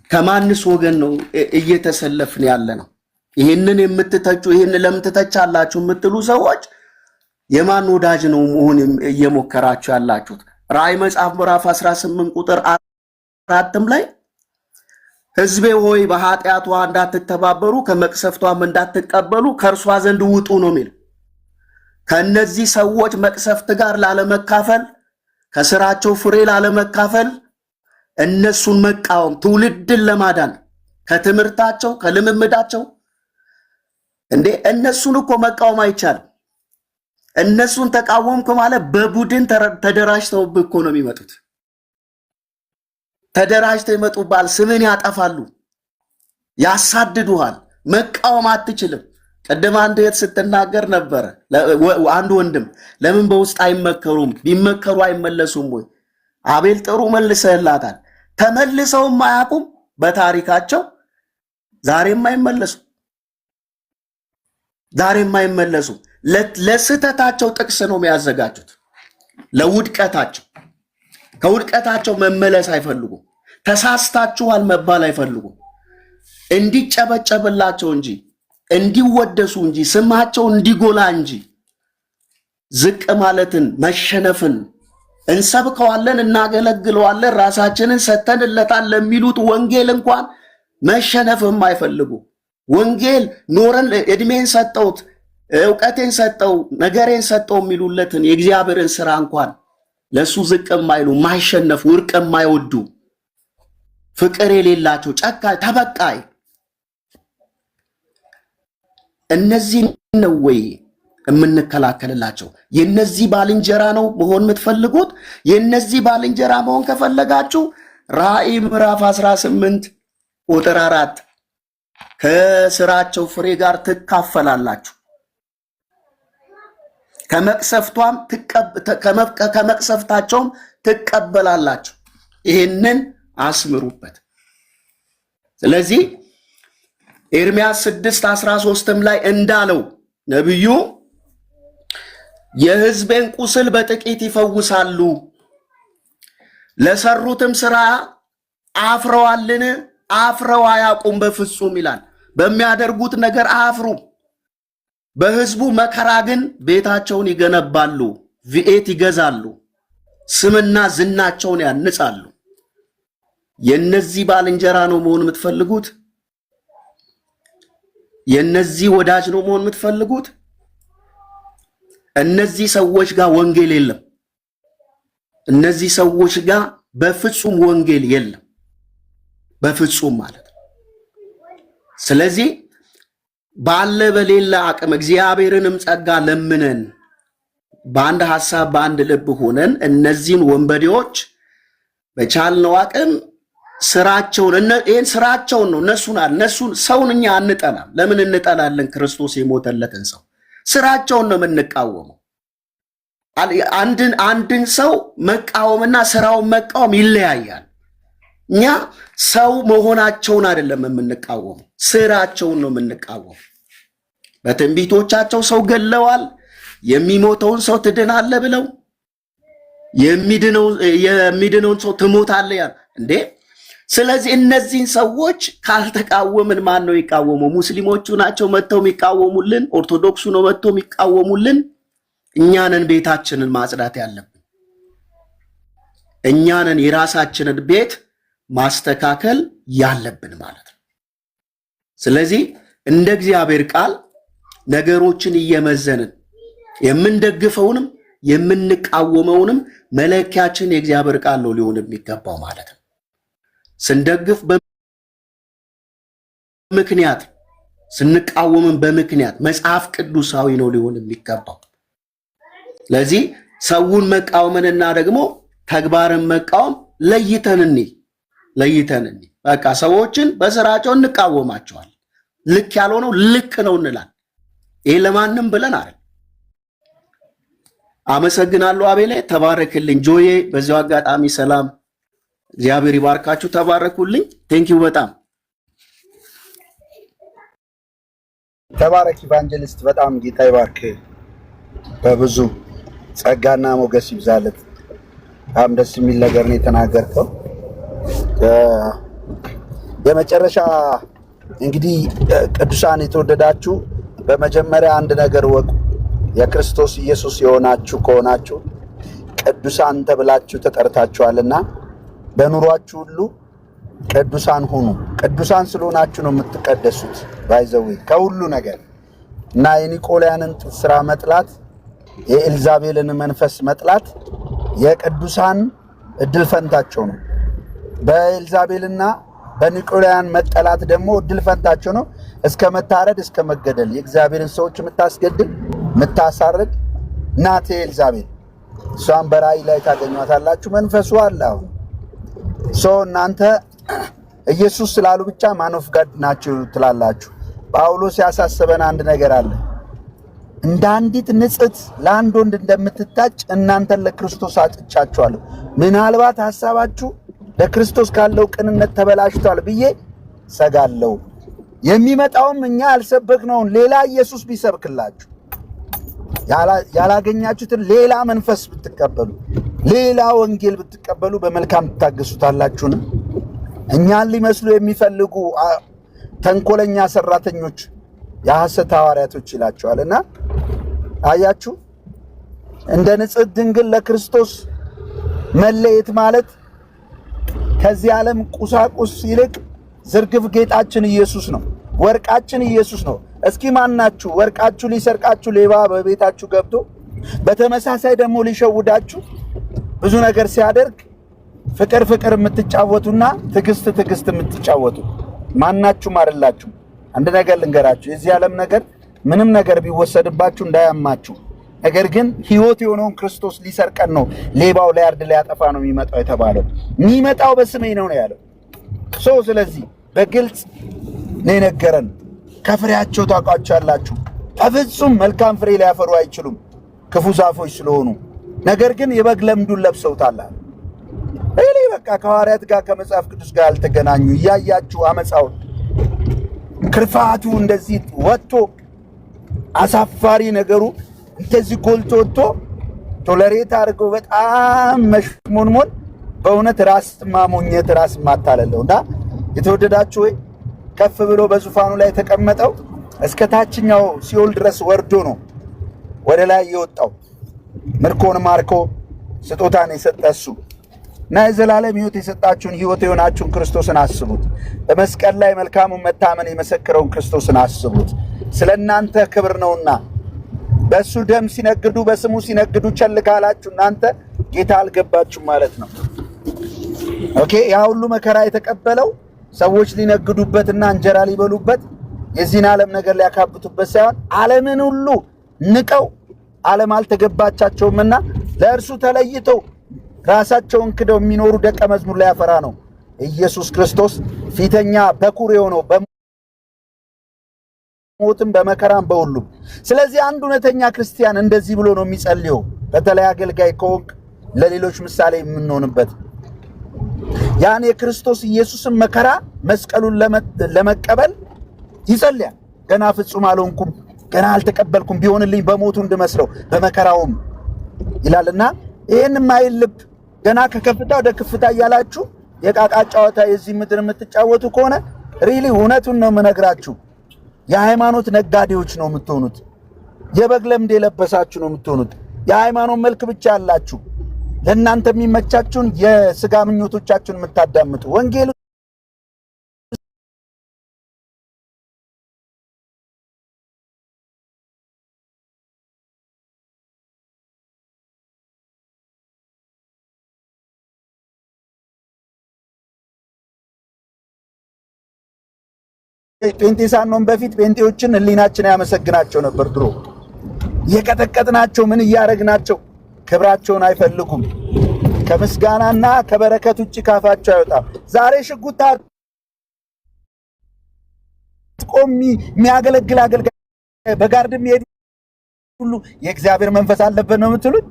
ከማንስ ወገን ነው እየተሰለፍን ያለ ነው? ይህንን የምትተቹ ይህንን ለምን ትተቻላችሁ የምትሉ ሰዎች የማን ወዳጅ ነው መሆን እየሞከራችሁ ያላችሁት? ራእይ መጽሐፍ ምዕራፍ 18 ቁጥር 4 ላይ ሕዝቤ ሆይ በኃጢአቷ እንዳትተባበሩ ከመቅሰፍቷም እንዳትቀበሉ ከእርሷ ዘንድ ውጡ ነው የሚል። ከነዚህ ሰዎች መቅሰፍት ጋር ላለመካፈል፣ ከስራቸው ፍሬ ላለመካፈል፣ እነሱን መቃወም ትውልድን ለማዳን ከትምህርታቸው ከልምምዳቸው እንዴ እነሱን እኮ መቃወም አይቻልም። እነሱን ተቃወምኩ ማለት በቡድን ተደራጅተው እኮ ነው የሚመጡት። ተደራጅተው ይመጡባል፣ ስምን ያጠፋሉ፣ ያሳድዱሃል። መቃወም አትችልም። ቀደም አንድ እህት ስትናገር ነበረ። አንድ ወንድም ለምን በውስጥ አይመከሩም? ቢመከሩ አይመለሱም ወይ? አቤል ጥሩ መልሰህላታል። ተመልሰውም አያውቁም በታሪካቸው። ዛሬም አይመለሱም። ዛሬም አይመለሱም። ለስህተታቸው ጥቅስ ነው የሚያዘጋጁት። ለውድቀታቸው ከውድቀታቸው መመለስ አይፈልጉም። ተሳስታችኋል መባል አይፈልጉም። እንዲጨበጨብላቸው እንጂ እንዲወደሱ እንጂ ስማቸው እንዲጎላ እንጂ ዝቅ ማለትን መሸነፍን እንሰብከዋለን፣ እናገለግለዋለን፣ ራሳችንን ሰተንለታል ለሚሉት ወንጌል እንኳን መሸነፍም አይፈልጉ። ወንጌል ኖረን እድሜን ሰጠውት እውቀቴን ሰጠው ነገሬን ሰጠው የሚሉለትን የእግዚአብሔርን ስራ እንኳን ለሱ ዝቅ የማይሉ ማይሸነፉ፣ ውርቅ የማይወዱ፣ ፍቅር የሌላቸው፣ ጨካኝ፣ ተበቃይ እነዚህ ነው ወይ የምንከላከልላቸው? የነዚህ ባልንጀራ ነው መሆን የምትፈልጉት? የነዚህ ባልንጀራ መሆን ከፈለጋችሁ ራእይ ምዕራፍ 18 ቁጥር 4 ከስራቸው ፍሬ ጋር ትካፈላላችሁ፣ ከመቅሰፍታቸውም ትቀበላላችሁ። ይህንን አስምሩበት። ስለዚህ ኤርምያስ 6:13 ላይ እንዳለው ነቢዩ የሕዝቤን ቁስል በጥቂት ይፈውሳሉ፣ ለሰሩትም ስራ አፍረዋልን? አፍረው አያውቁም በፍጹም ይላል። በሚያደርጉት ነገር አያፍሩም። በህዝቡ መከራ ግን ቤታቸውን ይገነባሉ፣ ቪኤት ይገዛሉ፣ ስምና ዝናቸውን ያንጻሉ። የነዚህ ባልንጀራ ነው መሆን የምትፈልጉት? የነዚህ ወዳጅ ነው መሆን የምትፈልጉት? እነዚህ ሰዎች ጋር ወንጌል የለም። እነዚህ ሰዎች ጋር በፍጹም ወንጌል የለም። በፍጹም ማለት ነው። ስለዚህ ባለ በሌላ አቅም እግዚአብሔርንም ጸጋ ለምነን በአንድ ሐሳብ በአንድ ልብ ሆነን እነዚህን ወንበዴዎች በቻልነው አቅም ይህን ስራቸውን ነው እነሱን ሰውን እኛ አንጠላም። ለምን እንጠላለን? ክርስቶስ የሞተለትን ሰው ስራቸውን ነው የምንቃወመው። አንድን ሰው መቃወምና ስራውን መቃወም ይለያያል። እኛ ሰው መሆናቸውን አይደለም የምንቃወመው፣ ስራቸውን ነው የምንቃወመው። በትንቢቶቻቸው ሰው ገለዋል። የሚሞተውን ሰው ትድናለህ ብለው የሚድነውን ሰው ትሞታለህ እንዴ? ስለዚህ እነዚህን ሰዎች ካልተቃወምን ማን ነው የሚቃወመው? ሙስሊሞቹ ናቸው መጥተው የሚቃወሙልን? ኦርቶዶክሱ ነው መጥተው የሚቃወሙልን? እኛንን ቤታችንን ማጽዳት ያለብን፣ እኛንን የራሳችንን ቤት ማስተካከል ያለብን ማለት ነው። ስለዚህ እንደ እግዚአብሔር ቃል ነገሮችን እየመዘንን የምንደግፈውንም የምንቃወመውንም መለኪያችን የእግዚአብሔር ቃል ነው ሊሆን የሚገባው ማለት ነው። ስንደግፍ በምክንያት ስንቃወምን በምክንያት መጽሐፍ ቅዱሳዊ ነው ሊሆን የሚገባው። ስለዚህ ሰውን መቃወምንና ደግሞ ተግባርን መቃወም ለይተን በቃ ሰዎችን በስራቸው እንቃወማቸዋል። ልክ ያልሆነው ልክ ነው እንላል። ይሄ ለማንም ብለን አይደል። አመሰግናለሁ። አቤሌ ተባረክልኝ። ጆዬ በዚያው አጋጣሚ ሰላም፣ እግዚአብሔር ይባርካችሁ። ተባረኩልኝ። ቴንኪው በጣም ተባረክ ኢቫንጀሊስት። በጣም ጌታ ይባርክ፣ በብዙ ጸጋና ሞገስ ይብዛለት። በጣም ደስ የሚል ነገር ነው የተናገርከው። የመጨረሻ እንግዲህ ቅዱሳን የተወደዳችሁ በመጀመሪያ አንድ ነገር ወቁ። የክርስቶስ ኢየሱስ የሆናችሁ ከሆናችሁ ቅዱሳን ተብላችሁ ተጠርታችኋልና በኑሯችሁ ሁሉ ቅዱሳን ሁኑ። ቅዱሳን ስለሆናችሁ ነው የምትቀደሱት። ባይዘዊ ከሁሉ ነገር እና የኒቆላያንን ስራ መጥላት፣ የኤልዛቤልን መንፈስ መጥላት የቅዱሳን እድል ፈንታቸው ነው። በኤልዛቤልና በኒቆላያን መጠላት ደግሞ እድል ፈንታቸው ነው። እስከ መታረድ እስከ መገደል የእግዚአብሔርን ሰዎች የምታስገድል የምታሳርድ ናት ኤልዛቤል። እሷን በራእይ ላይ ታገኟታላችሁ። መንፈሱ አለ። አሁን እናንተ ኢየሱስ ስላሉ ብቻ ማን ኦፍ ጋድ ናችሁ ትላላችሁ። ጳውሎስ ያሳሰበን አንድ ነገር አለ። እንደ አንዲት ንጽሕት ለአንድ ወንድ እንደምትታጭ እናንተን ለክርስቶስ አጭቻችኋለሁ። ምናልባት ሐሳባችሁ ለክርስቶስ ካለው ቅንነት ተበላሽቷል ብዬ ሰጋለሁ። የሚመጣውም እኛ አልሰበክነውን ሌላ ኢየሱስ ቢሰብክላችሁ ያላገኛችሁትን ሌላ መንፈስ ብትቀበሉ ሌላ ወንጌል ብትቀበሉ በመልካም ትታገሱታላችሁን? እኛን ሊመስሉ የሚፈልጉ ተንኮለኛ ሰራተኞች የሐሰት ሐዋርያቶች ይላቸዋልና አያችሁ፣ እንደ ንጽሕት ድንግል ለክርስቶስ መለየት ማለት ከዚህ ዓለም ቁሳቁስ ይልቅ ዝርግፍ ጌጣችን ኢየሱስ ነው። ወርቃችን ኢየሱስ ነው። እስኪ ማናችሁ ወርቃችሁ ሊሰርቃችሁ ሌባ በቤታችሁ ገብቶ በተመሳሳይ ደግሞ ሊሸውዳችሁ ብዙ ነገር ሲያደርግ ፍቅር የምትጫወቱና ትዕግስት የምትጫወቱ ማናችሁም አይደላችሁ። አንድ ነገር ልንገራችሁ፣ የዚህ ዓለም ነገር ምንም ነገር ቢወሰድባችሁ እንዳያማችሁ። ነገር ግን ሕይወት የሆነውን ክርስቶስ ሊሰርቀን ነው፣ ሌባው ሊያርድ ሊያጠፋ ነው የሚመጣው የተባለው። የሚመጣው በስሜ ነው ያለው። ስለዚህ በግልጽ ነው የነገረን። ከፍሬያቸው ታውቋቸዋላችሁ። በፍጹም መልካም ፍሬ ሊያፈሩ አይችሉም ክፉ ዛፎች ስለሆኑ፣ ነገር ግን የበግ ለምዱን ለብሰውታል። በቃ ከሐዋርያት ጋር ከመጽሐፍ ቅዱስ ጋር ያልተገናኙ እያያችሁ አመፃውን ክርፋቱ እንደዚህ ወጥቶ አሳፋሪ ነገሩ እንደዚህ ጎልቶ ወጥቶ ቶለሬት አድርገው በጣም መሽሞንሞን በእውነት ራስ ማሞኘት ራስ ማታለለውና የተወደዳችሁ ወይ ከፍ ብሎ በዙፋኑ ላይ የተቀመጠው እስከ ታችኛው ሲኦል ድረስ ወርዶ ነው ወደ ላይ የወጣው። ምርኮን ማርኮ ስጦታን የሰጠ እሱ እና የዘላለም ሕይወት የሰጣችሁን ሕይወት የሆናችሁን ክርስቶስን አስቡት። በመስቀል ላይ መልካሙን መታመን የመሰከረውን ክርስቶስን አስቡት። ስለ እናንተ ክብር ነውና በእሱ ደም ሲነግዱ በስሙ ሲነግዱ ቸል ካላችሁ እናንተ ጌታ አልገባችሁ ማለት ነው። ኦኬ። ያ ሁሉ መከራ የተቀበለው ሰዎች ሊነግዱበትና እንጀራ ሊበሉበት የዚህን ዓለም ነገር ሊያካብቱበት ሳይሆን ዓለምን ሁሉ ንቀው ዓለም አልተገባቻቸውምና ለእርሱ ተለይተው ራሳቸውን ክደው የሚኖሩ ደቀ መዝሙር ሊያፈራ ነው ኢየሱስ ክርስቶስ ፊተኛ በኩር የሆነው በሞትም በመከራም በሁሉም። ስለዚህ አንድ እውነተኛ ክርስቲያን እንደዚህ ብሎ ነው የሚጸልየው። በተለይ አገልጋይ ከሆንክ ለሌሎች ምሳሌ የምንሆንበት ያን የክርስቶስ ኢየሱስን መከራ መስቀሉን ለመቀበል ይጸልያል። ገና ፍጹም አልሆንኩም፣ ገና አልተቀበልኩም፣ ቢሆንልኝ በሞቱ እንድመስለው በመከራውም ይላልና ይሄን ማይል ልብ ገና ከከፍታ ወደ ከፍታ እያላችሁ የቃቃ ጨዋታ የዚህ ምድር የምትጫወቱ ከሆነ ሪሊ እውነቱን ነው የምነግራችሁ፣ የሃይማኖት ነጋዴዎች ነው የምትሆኑት። የበግ ለምድ የለበሳችሁ ነው የምትሆኑት። የሃይማኖት መልክ ብቻ ያላችሁ ለእናንተ የሚመቻችሁን የሥጋ ምኞቶቻችሁን የምታዳምጡ ወንጌል ጴንጤሳኖን በፊት ጴንጤዎችን ህሊናችን ያመሰግናቸው ነበር። ድሮ የቀጠቀጥናቸው ምን እያረግናቸው ክብራቸውን አይፈልጉም። ከምስጋናና ከበረከት ውጪ ካፋቸው አይወጣም። ዛሬ ሽጉታ ቆሚ የሚያገለግል አገልጋይ በጋርድም ይሄዱ ሁሉ የእግዚአብሔር መንፈስ አለበት ነው የምትሉኝ?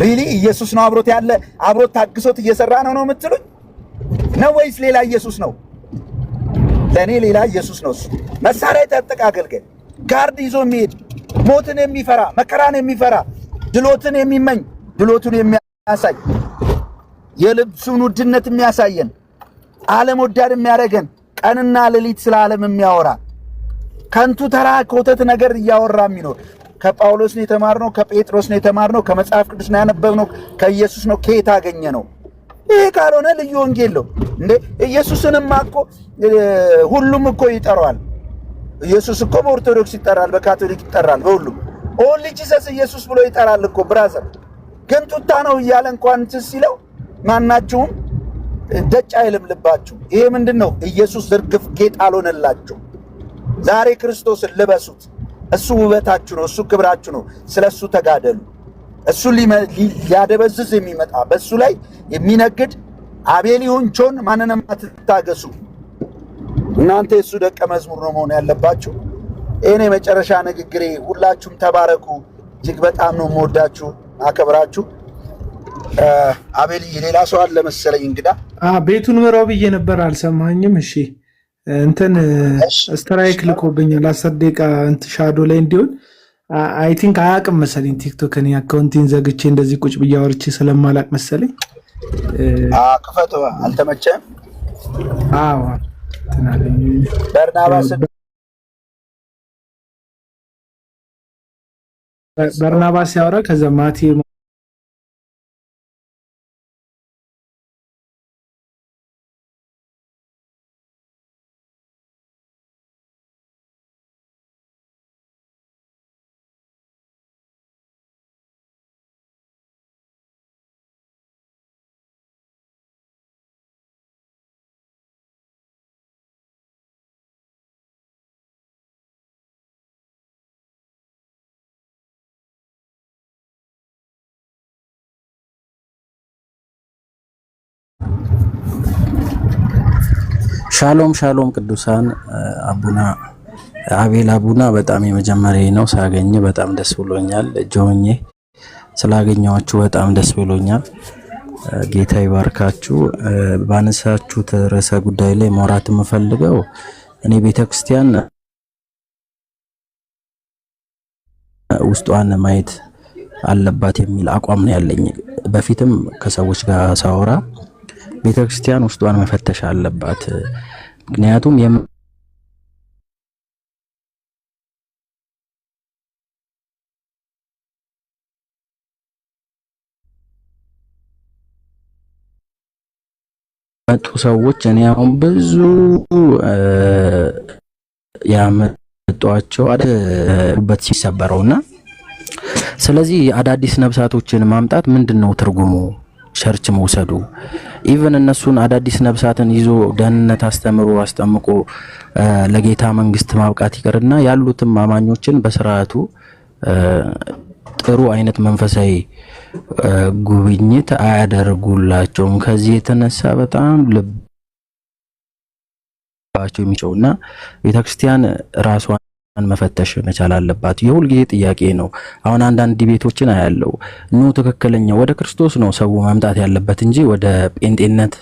ሪሊ ኢየሱስ ነው አብሮት ያለ አብሮት ታግሶት እየሰራ ነው የምትሉኝ ነው ወይስ ሌላ ኢየሱስ ነው? ለኔ ሌላ ኢየሱስ ነው። እሱ መሳሪያ የታጠቀ አገልጋይ ጋርድ ይዞ የሚሄድ ሞትን የሚፈራ መከራን የሚፈራ ድሎትን የሚመኝ ድሎቱን የሚያሳይ የልብሱን ውድነት የሚያሳየን ዓለም ወዳድ የሚያደርገን ቀንና ሌሊት ስለ ዓለም የሚያወራ ከንቱ ተራ ኮተት ነገር እያወራ የሚኖር ከጳውሎስ ነው የተማርነው፣ ከጴጥሮስ ነው የተማርነው፣ ከመጽሐፍ ቅዱስ ነው ያነበብነው፣ ከኢየሱስ ነው። ከየት አገኘ ነው? ይሄ ካልሆነ ልዩ ወንጌል ነው እንዴ? ኢየሱስንማ እኮ ሁሉም እኮ ይጠራዋል። ኢየሱስ እኮ በኦርቶዶክስ ይጠራል፣ በካቶሊክ ይጠራል፣ በሁሉም ኦንሊ ጂሰስ ኢየሱስ ብሎ ይጠራል እኮ ብራዘር። ግን ጡታ ነው እያለ እንኳን ሲለው ማናችሁም ደጭ አይልም ልባችሁ። ይሄ ምንድነው? ኢየሱስ ዝርግፍ ጌጥ አልሆነላችሁ። ዛሬ ክርስቶስን ልበሱት። እሱ ውበታችሁ ነው፣ እሱ ክብራችሁ ነው። ስለሱ ተጋደሉ። እሱ ሊያደበዝዝ የሚመጣ በሱ ላይ የሚነግድ አቤል ይሁን ጆን ማንንም አትታገሱ። እናንተ የሱ ደቀ መዝሙር ነው መሆን ያለባችሁ። እኔ መጨረሻ ንግግሬ። ሁላችሁም ተባረኩ። እጅግ በጣም ነው የምወዳችሁ አከብራችሁ። አቤልዬ ሌላ ሰው አለ መሰለኝ እንግዳ። ቤቱን ምራው ብዬ ነበር አልሰማኝም። እሺ እንትን ስትራይክ ልኮብኛል 10 ደቂቃ እንትን ሻዶ ላይ እንዲሆን አይ ቲንክ አያውቅም መሰለኝ ቲክቶክ እኔ አካውንቲን ዘግቼ እንደዚህ ቁጭ ብዬ አወርቼ ስለማላቅ መሰለኝ። ክፈቱ። አልተመቸም? አዎ ትናለኝ በርናባስ ያወራ ከዛ ማቲ ሻሎም ሻሎም ቅዱሳን አቡና አቤል አቡና በጣም የመጀመሪያ ነው ሳገኘ በጣም ደስ ብሎኛል። ጆኜ ስላገኘዋችሁ በጣም ደስ ብሎኛል። ጌታ ይባርካችሁ። ባነሳችሁት ርዕሰ ጉዳይ ላይ ማውራት የምፈልገው እኔ ቤተክርስቲያን ውስጧን ማየት አለባት የሚል አቋም ነው ያለኝ። በፊትም ከሰዎች ጋር ሳወራ ቤተክርስቲያን ውስጧን መፈተሽ አለባት። ምክንያቱም መጡ ሰዎች እኔ አሁን ብዙ ያመጧቸው አደበት ሲሰበረውና ስለዚህ አዳዲስ ነብሳቶችን ማምጣት ምንድነው ትርጉሙ? ቸርች መውሰዱ ኢቭን እነሱን አዳዲስ ነብሳትን ይዞ ደህንነት አስተምቆ ለጌታ መንግስት ማብቃት ይቀርና ያሉትም አማኞችን በስርዓቱ ጥሩ አይነት መንፈሳዊ ጉብኝት አያደርጉላቸውም። ከዚህ የተነሳ በጣም ልባቸው የሚጨውና ቤተክርስቲያን ራሷን መፈተሽ መቻል አለባት። የሁል ጊዜ ጥያቄ ነው። አሁን አንዳንድ ቤቶችን አያለው ትክክለኛ ወደ ክርስቶስ ነው ሰው ማምጣት ያለበት እንጂ ወደ ጴንጤነት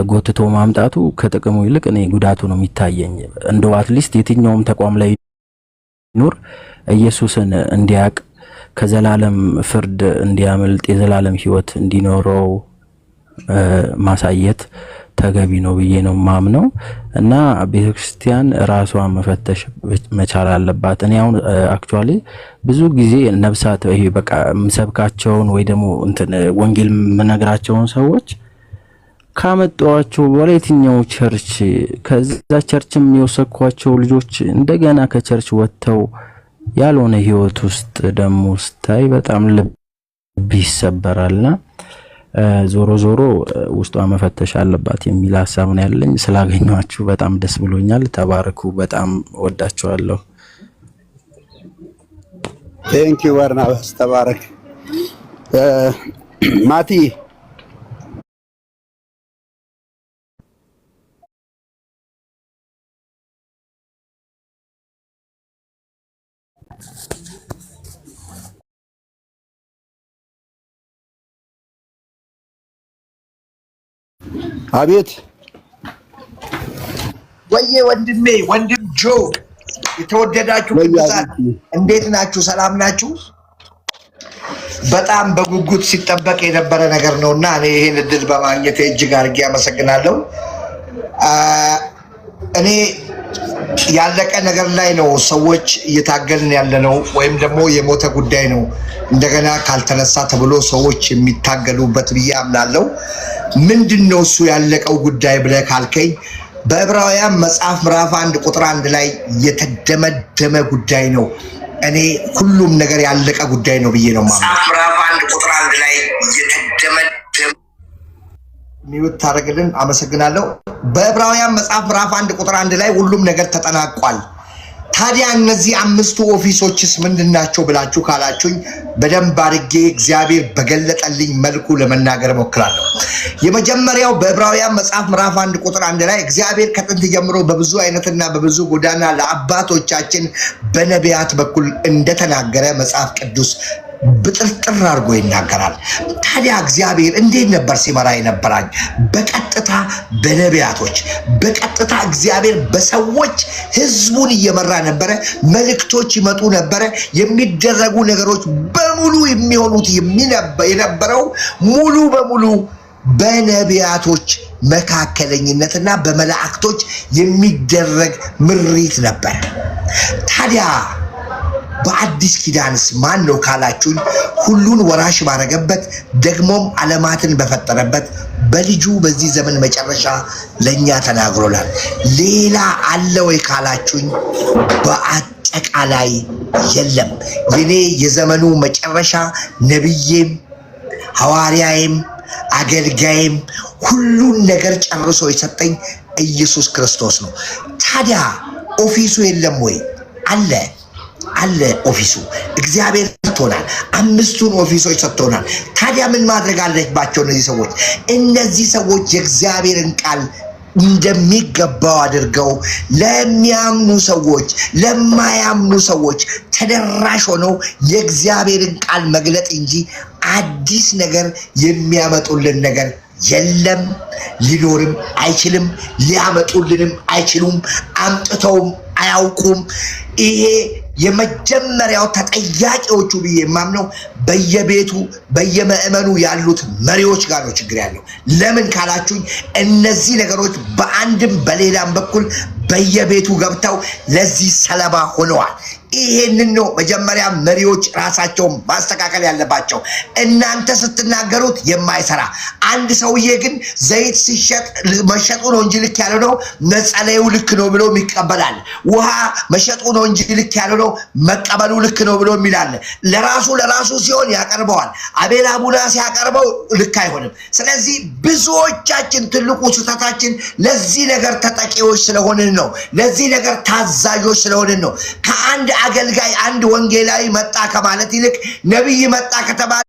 ጎትቶ ማምጣቱ ከጥቅሙ ይልቅ እኔ ጉዳቱ ነው የሚታየኝ። እንደው አትሊስት የትኛውም ተቋም ላይ ኑር ኢየሱስን እንዲያቅ ከዘላለም ፍርድ እንዲያመልጥ የዘላለም ሕይወት እንዲኖረው ማሳየት ተገቢ ነው ብዬ ነው ማምነው እና ቤተክርስቲያን ራሷን መፈተሽ መቻል አለባት። እኔ አሁን አክቹአሊ ብዙ ጊዜ ነብሳት ይሄ በቃ ምሰብካቸውን ወይ ደግሞ ወንጌል መነግራቸውን ሰዎች ካመጣዋቸው በኋላ የትኛው ቸርች ከዛ ቸርችም የወሰኳቸው ልጆች እንደገና ከቸርች ወጥተው ያልሆነ ህይወት ውስጥ ደሞ ስታይ በጣም ልብ ይሰበራልና ዞሮ ዞሮ ውስጧ መፈተሽ አለባት የሚል ሐሳብ ነው ያለኝ። ስላገኛችሁ በጣም ደስ ብሎኛል። ተባረኩ። በጣም ወዳችኋለሁ። ቴንክ ዩ በርናባስ ተባረክ። ማቲ አቤት ወዬ ወንድም ጆ የተወደዳችሁ ቅዱሳን እንዴት ናችሁ? ሰላም ናችሁ? በጣም በጉጉት ሲጠበቅ የነበረ ነገር ነውና እኔ ይሄን እድል በማግኘት እጅግ አድርጌ አመሰግናለሁ። እኔ ያለቀ ነገር ላይ ነው ሰዎች እየታገልን ያለነው ወይም ደግሞ የሞተ ጉዳይ ነው እንደገና ካልተነሳ ተብሎ ሰዎች የሚታገሉበት ብዬ አምናለሁ። ምንድነው እሱ ያለቀው ጉዳይ ብለህ ካልከኝ በዕብራውያን መጽሐፍ ምዕራፍ 1 ቁጥር 1 ላይ የተደመደመ ጉዳይ ነው። እኔ ሁሉም ነገር ያለቀ ጉዳይ ነው ብዬ ነው ማለት። መጽሐፍ ምዕራፍ 1 ቁጥር 1 ላይ የተደመደመ ሚውት ታረግልን። አመሰግናለሁ። በዕብራውያን መጽሐፍ ምዕራፍ 1 ቁጥር 1 ላይ ሁሉም ነገር ተጠናቋል። ታዲያ እነዚህ አምስቱ ኦፊሶችስ ምንድናቸው ብላችሁ ካላችሁኝ በደንብ አድርጌ እግዚአብሔር በገለጠልኝ መልኩ ለመናገር ሞክራለሁ። የመጀመሪያው በዕብራውያን መጽሐፍ ምዕራፍ 1 ቁጥር 1 ላይ እግዚአብሔር ከጥንት ጀምሮ በብዙ አይነትና በብዙ ጎዳና ለአባቶቻችን በነቢያት በኩል እንደተናገረ መጽሐፍ ቅዱስ ብጥርጥር አድርጎ ይናገራል። ታዲያ እግዚአብሔር እንዴት ነበር ሲመራ የነበራኝ? በቀጥታ በነቢያቶች፣ በቀጥታ እግዚአብሔር በሰዎች ህዝቡን እየመራ ነበረ። መልእክቶች ይመጡ ነበረ። የሚደረጉ ነገሮች በሙሉ የሚሆኑት የነበረው ሙሉ በሙሉ በነቢያቶች መካከለኝነትና በመላእክቶች የሚደረግ ምሪት ነበር። ታዲያ በአዲስ ኪዳንስ ማን ነው ካላችሁኝ ሁሉን ወራሽ ባረገበት ደግሞም ዓለማትን በፈጠረበት በልጁ በዚህ ዘመን መጨረሻ ለኛ ተናግሮናል። ሌላ አለ ወይ ካላችሁኝ በአጠቃላይ የለም። የኔ የዘመኑ መጨረሻ ነብዬም ሐዋርያዬም አገልጋይም ሁሉን ነገር ጨርሶ የሰጠኝ ኢየሱስ ክርስቶስ ነው። ታዲያ ኦፊሱ የለም ወይ? አለ ኦፊሱ። እግዚአብሔር ሰጥቶናል። አምስቱን ኦፊሶች ሰጥቶናል። ታዲያ ምን ማድረግ አለባቸው እነዚህ ሰዎች የእግዚአብሔርን ቃል እንደሚገባው አድርገው ለሚያምኑ ሰዎች፣ ለማያምኑ ሰዎች ተደራሽ ሆነው የእግዚአብሔርን ቃል መግለጥ እንጂ አዲስ ነገር የሚያመጡልን ነገር የለም፣ ሊኖርም አይችልም፣ ሊያመጡልንም አይችሉም፣ አምጥተውም አያውቁም። ይሄ የመጀመሪያው ተጠያቂዎቹ ብዬ የማምነው በየቤቱ በየምዕመኑ ያሉት መሪዎች ጋር ነው ችግር ያለው። ለምን ካላችሁኝ እነዚህ ነገሮች በአንድም በሌላም በኩል በየቤቱ ገብተው ለዚህ ሰለባ ሆነዋል። ይሄንን ነው መጀመሪያ መሪዎች ራሳቸውን ማስተካከል ያለባቸው። እናንተ ስትናገሩት የማይሰራ አንድ ሰውዬ ግን ዘይት ሲሸጥ መሸጡ ነው እንጂ ልክ ያለው ነው መጸለዩ ልክ ነው ብሎ ይቀበላል። ውሃ መሸጡ ነው እንጂ ልክ ያለው ነው መቀበሉ ልክ ነው ብሎ ይላል። ለራሱ ሲሆን ያቀርበዋል። አቤል አቡና ሲያቀርበው ልክ አይሆንም። ስለዚህ ብዙዎቻችን ትልቁ ስህተታችን ለዚህ ነገር ተጠቂዎች ስለሆንን ነው። ለዚህ ነገር ታዛዦች ስለሆንን ነው። ከአንድ አገልጋይ አንድ ወንጌላዊ መጣ ከማለት ይልቅ ነብይ መጣ ከተባለ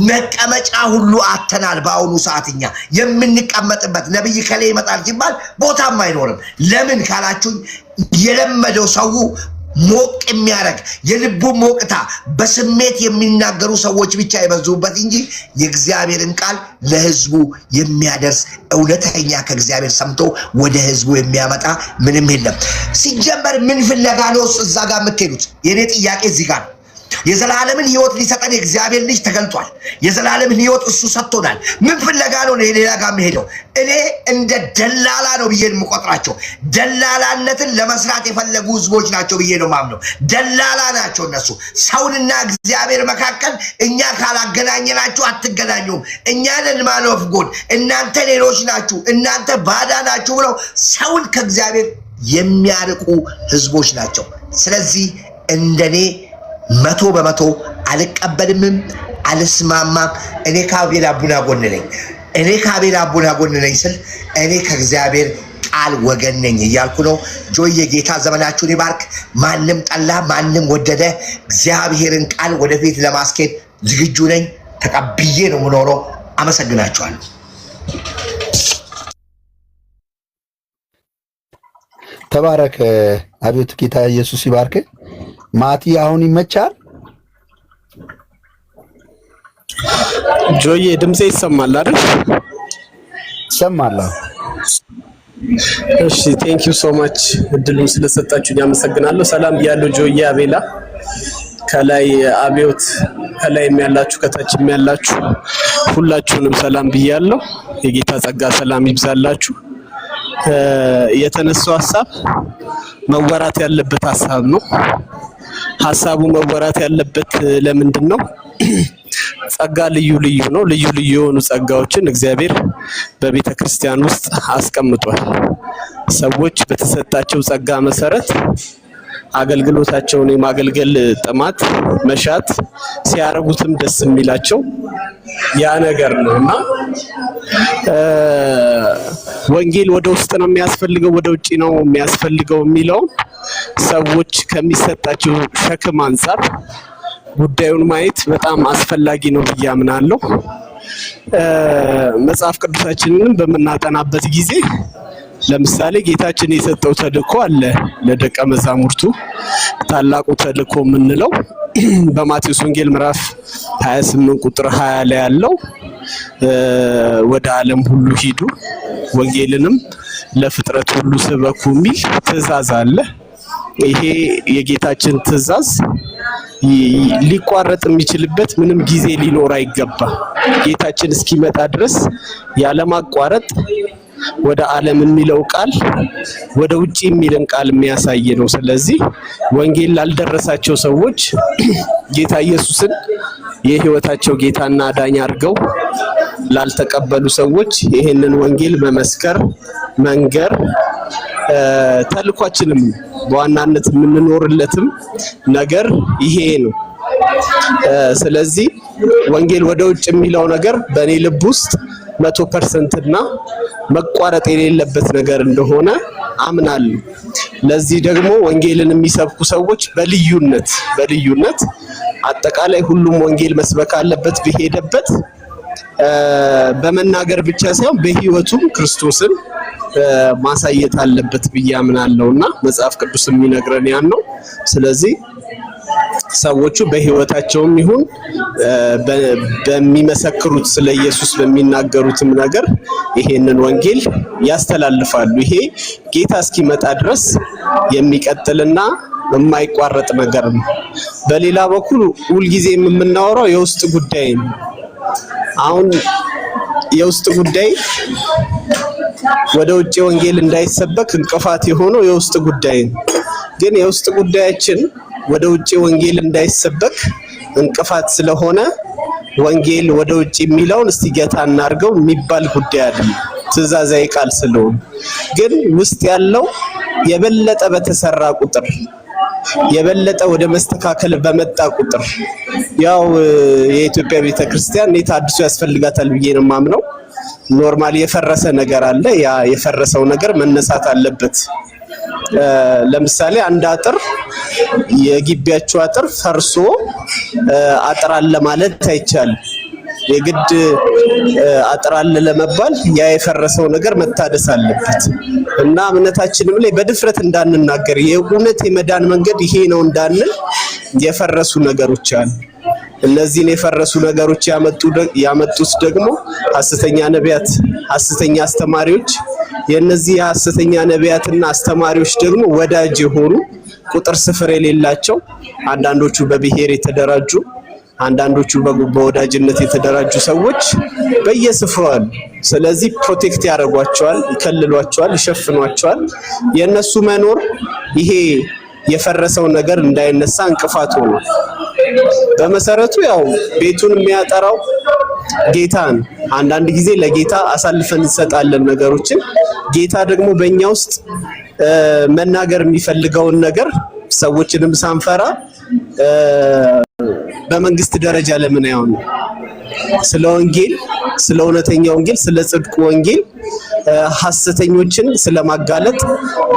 መቀመጫ ሁሉ አተናል። በአሁኑ ሰዓትኛ የምንቀመጥበት ነብይ ከላይ ይመጣል ሲባል ቦታም አይኖርም። ለምን ካላችሁ የለመደው ሰው ሞቅ የሚያረግ የልቡ ሞቅታ በስሜት የሚናገሩ ሰዎች ብቻ ይበዙበት እንጂ የእግዚአብሔርን ቃል ለህዝቡ የሚያደርስ እውነተኛ ከእግዚአብሔር ሰምቶ ወደ ህዝቡ የሚያመጣ ምንም የለም። ሲጀመር ምን ፍለጋ ነው እዛ ጋር የምትሄዱት? የኔ ጥያቄ እዚህ ጋር የዘላለምን ህይወት ሊሰጠን የእግዚአብሔር ልጅ ተገልጧል። የዘላለምን ህይወት እሱ ሰጥቶናል። ምን ፍለጋ ነው ሌላ ጋር የሚሄደው? እኔ እንደ ደላላ ነው ብዬ የምቆጥራቸው። ደላላነትን ለመስራት የፈለጉ ህዝቦች ናቸው ብዬ ነው ማምነው። ደላላ ናቸው እነሱ። ሰውንና እግዚአብሔር መካከል እኛ ካላገናኘናችሁ አትገናኙም፣ እኛ ነን ማን ኦፍ ጎድ፣ እናንተ ሌሎች ናችሁ፣ እናንተ ባዳ ናችሁ ብለው ሰውን ከእግዚአብሔር የሚያርቁ ህዝቦች ናቸው። ስለዚህ እንደኔ 100% አልቀበልምም፣ አልስማማም። እኔ ከአቤል አቡና ጎን ነኝ ስል እኔ ከእግዚአብሔር ቃል ወገን ነኝ እያልኩ ነው። ጆዬ ጌታ ዘመናችሁን ይባርክ። ማንም ጠላ ማንም ወደደ እግዚአብሔርን ቃል ወደፊት ለማስኬድ ዝግጁ ነኝ። ተቀብዬ ነው የምኖረው። አመሰግናችኋለሁ። ተባረክ። አቤቱ ጌታ ኢየሱስ ይባርክ። ማቲ አሁን ይመቻል? ጆዬ ድምጼ ይሰማል አይደል? ይሰማል። እሺ ቴንክ ዩ ሶ ማች እድሉን ስለሰጣችሁኝ አመሰግናለሁ። ሰላም ብያለሁ ጆዬ፣ አቤላ፣ ከላይ አብዮት፣ ከላይም ያላችሁ ከታችም ያላችሁ ሁላችሁንም ሰላም ብያለሁ። የጌታ ጸጋ ሰላም ይብዛላችሁ። የተነሳው ሐሳብ መወራት ያለበት ሐሳብ ነው። ሐሳቡ መወራት ያለበት ለምንድን ነው? ጸጋ ልዩ ልዩ ነው። ልዩ ልዩ የሆኑ ጸጋዎችን እግዚአብሔር በቤተ ክርስቲያን ውስጥ አስቀምጧል። ሰዎች በተሰጣቸው ጸጋ መሰረት አገልግሎታቸውን የማገልገል ጥማት መሻት ሲያረጉትም ደስ የሚላቸው ያ ነገር ነውና ወንጌል ወደ ውስጥ ነው የሚያስፈልገው ወደ ውጪ ነው የሚያስፈልገው የሚለው ሰዎች ከሚሰጣቸው ሸክም አንፃር ጉዳዩን ማየት በጣም አስፈላጊ ነው ብዬ አምናለሁ። መጽሐፍ ቅዱሳችንን በመናጠናበት ጊዜ ለምሳሌ ጌታችን የሰጠው ተልእኮ አለ ለደቀ መዛሙርቱ። ታላቁ ተልእኮ የምንለው በማቴዎስ ወንጌል ምዕራፍ 28 ቁጥር 20 ላይ ያለው ወደ ዓለም ሁሉ ሂዱ ወንጌልንም ለፍጥረት ሁሉ ስበኩ የሚል ትእዛዝ አለ። ይሄ የጌታችን ትእዛዝ ሊቋረጥ የሚችልበት ምንም ጊዜ ሊኖር አይገባ። ጌታችን እስኪመጣ ድረስ ያለማቋረጥ ወደ ዓለም የሚለው ቃል ወደ ውጪ የሚልን ቃል የሚያሳይ ነው። ስለዚህ ወንጌል ላልደረሳቸው ሰዎች ጌታ ኢየሱስን የህይወታቸው ጌታና አዳኝ አድርገው ላልተቀበሉ ሰዎች ይሄንን ወንጌል መመስከር መንገር ተልኳችንም በዋናነት የምንኖርለትም ነገር ይሄ ነው። ስለዚህ ወንጌል ወደ ውጭ የሚለው ነገር በእኔ ልብ ውስጥ 100% እና መቋረጥ የሌለበት ነገር እንደሆነ አምናለሁ። ለዚህ ደግሞ ወንጌልን የሚሰብኩ ሰዎች በልዩነት አጠቃላይ ሁሉም ወንጌል መስበክ አለበት በሄደበት በመናገር ብቻ ሳይሆን በህይወቱም ክርስቶስን ማሳየት አለበት ብዬ አምናለሁና መጽሐፍ ቅዱስ የሚነግረን ያን ነው። ስለዚህ ሰዎቹ በህይወታቸውም ይሁን በሚመሰክሩት ስለ ኢየሱስ በሚናገሩትም ነገር ይሄንን ወንጌል ያስተላልፋሉ። ይሄ ጌታ እስኪመጣ ድረስ የሚቀጥልና የማይቋረጥ ነገር ነው። በሌላ በኩል ሁልጊዜ የምናወራው የውስጥ ጉዳይ ነው። አሁን የውስጥ ጉዳይ ወደ ውጭ ወንጌል እንዳይሰበክ እንቅፋት የሆነው የውስጥ ጉዳይ ነው። ግን የውስጥ ጉዳያችን ወደ ውጭ ወንጌል እንዳይሰበክ እንቅፋት ስለሆነ ወንጌል ወደ ውጭ የሚለውን እስቲ ገታ እናርገው የሚባል ጉዳይ አይደለም። ትእዛዛዊ ቃል ስለሆነ ግን ውስጥ ያለው የበለጠ በተሰራ ቁጥር የበለጠ ወደ መስተካከል በመጣ ቁጥር ያው የኢትዮጵያ ቤተክርስቲያን ታድሶ ያስፈልጋታል ብዬ ነው የማምነው። ኖርማሊ የፈረሰ ነገር አለ። ያ የፈረሰው ነገር መነሳት አለበት። ለምሳሌ አንድ አጥር የግቢያቸው አጥር ፈርሶ አጥር አለ ማለት አይቻልም። የግድ አጥር አለ ለመባል ያ የፈረሰው ነገር መታደስ አለበት እና እምነታችንም ላይ በድፍረት እንዳንናገር የእውነት የመዳን መንገድ ይሄ ነው እንዳንል የፈረሱ ነገሮች አሉ። እነዚህን የፈረሱ ነገሮች ያመጡት ደግሞ ሐሰተኛ ነቢያት፣ ሐሰተኛ አስተማሪዎች፣ የነዚህ ሐሰተኛ ነቢያትና አስተማሪዎች ደግሞ ወዳጅ የሆኑ ቁጥር ስፍር የሌላቸው አንዳንዶቹ በብሔር የተደራጁ አንዳንዶቹ በወዳጅነት የተደራጁ ሰዎች በየስፍራው አሉ። ስለዚህ ፕሮቴክት ያደርጓቸዋል፣ ይከልሏቸዋል፣ ይሸፍኗቸዋል። የነሱ መኖር ይሄ የፈረሰው ነገር እንዳይነሳ እንቅፋት ሆኖ በመሰረቱ ያው ቤቱን የሚያጠራው ጌታን አንዳንድ ጊዜ ለጌታ አሳልፈን እንሰጣለን ነገሮችን። ጌታ ደግሞ በእኛ ውስጥ መናገር የሚፈልገውን ነገር ሰዎችንም ሳንፈራ በመንግስት ደረጃ ለምን አይሆን? ስለ ወንጌል፣ ስለ እውነተኛ ወንጌል፣ ስለ ጽድቁ ወንጌል ሐሰተኞችን ስለማጋለጥ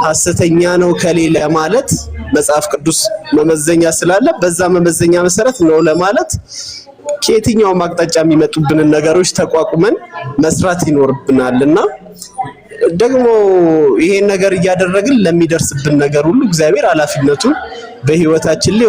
ሐሰተኛ ነው ከሌለ ማለት መጽሐፍ ቅዱስ መመዘኛ ስላለ በዛ መመዘኛ መሰረት ነው ለማለት ከየትኛውም አቅጣጫ የሚመጡብንን ነገሮች ተቋቁመን መስራት ይኖርብናልና ደግሞ ይሄን ነገር እያደረግን ለሚደርስብን ነገር ሁሉ እግዚአብሔር ኃላፊነቱን በህይወታችን ላይ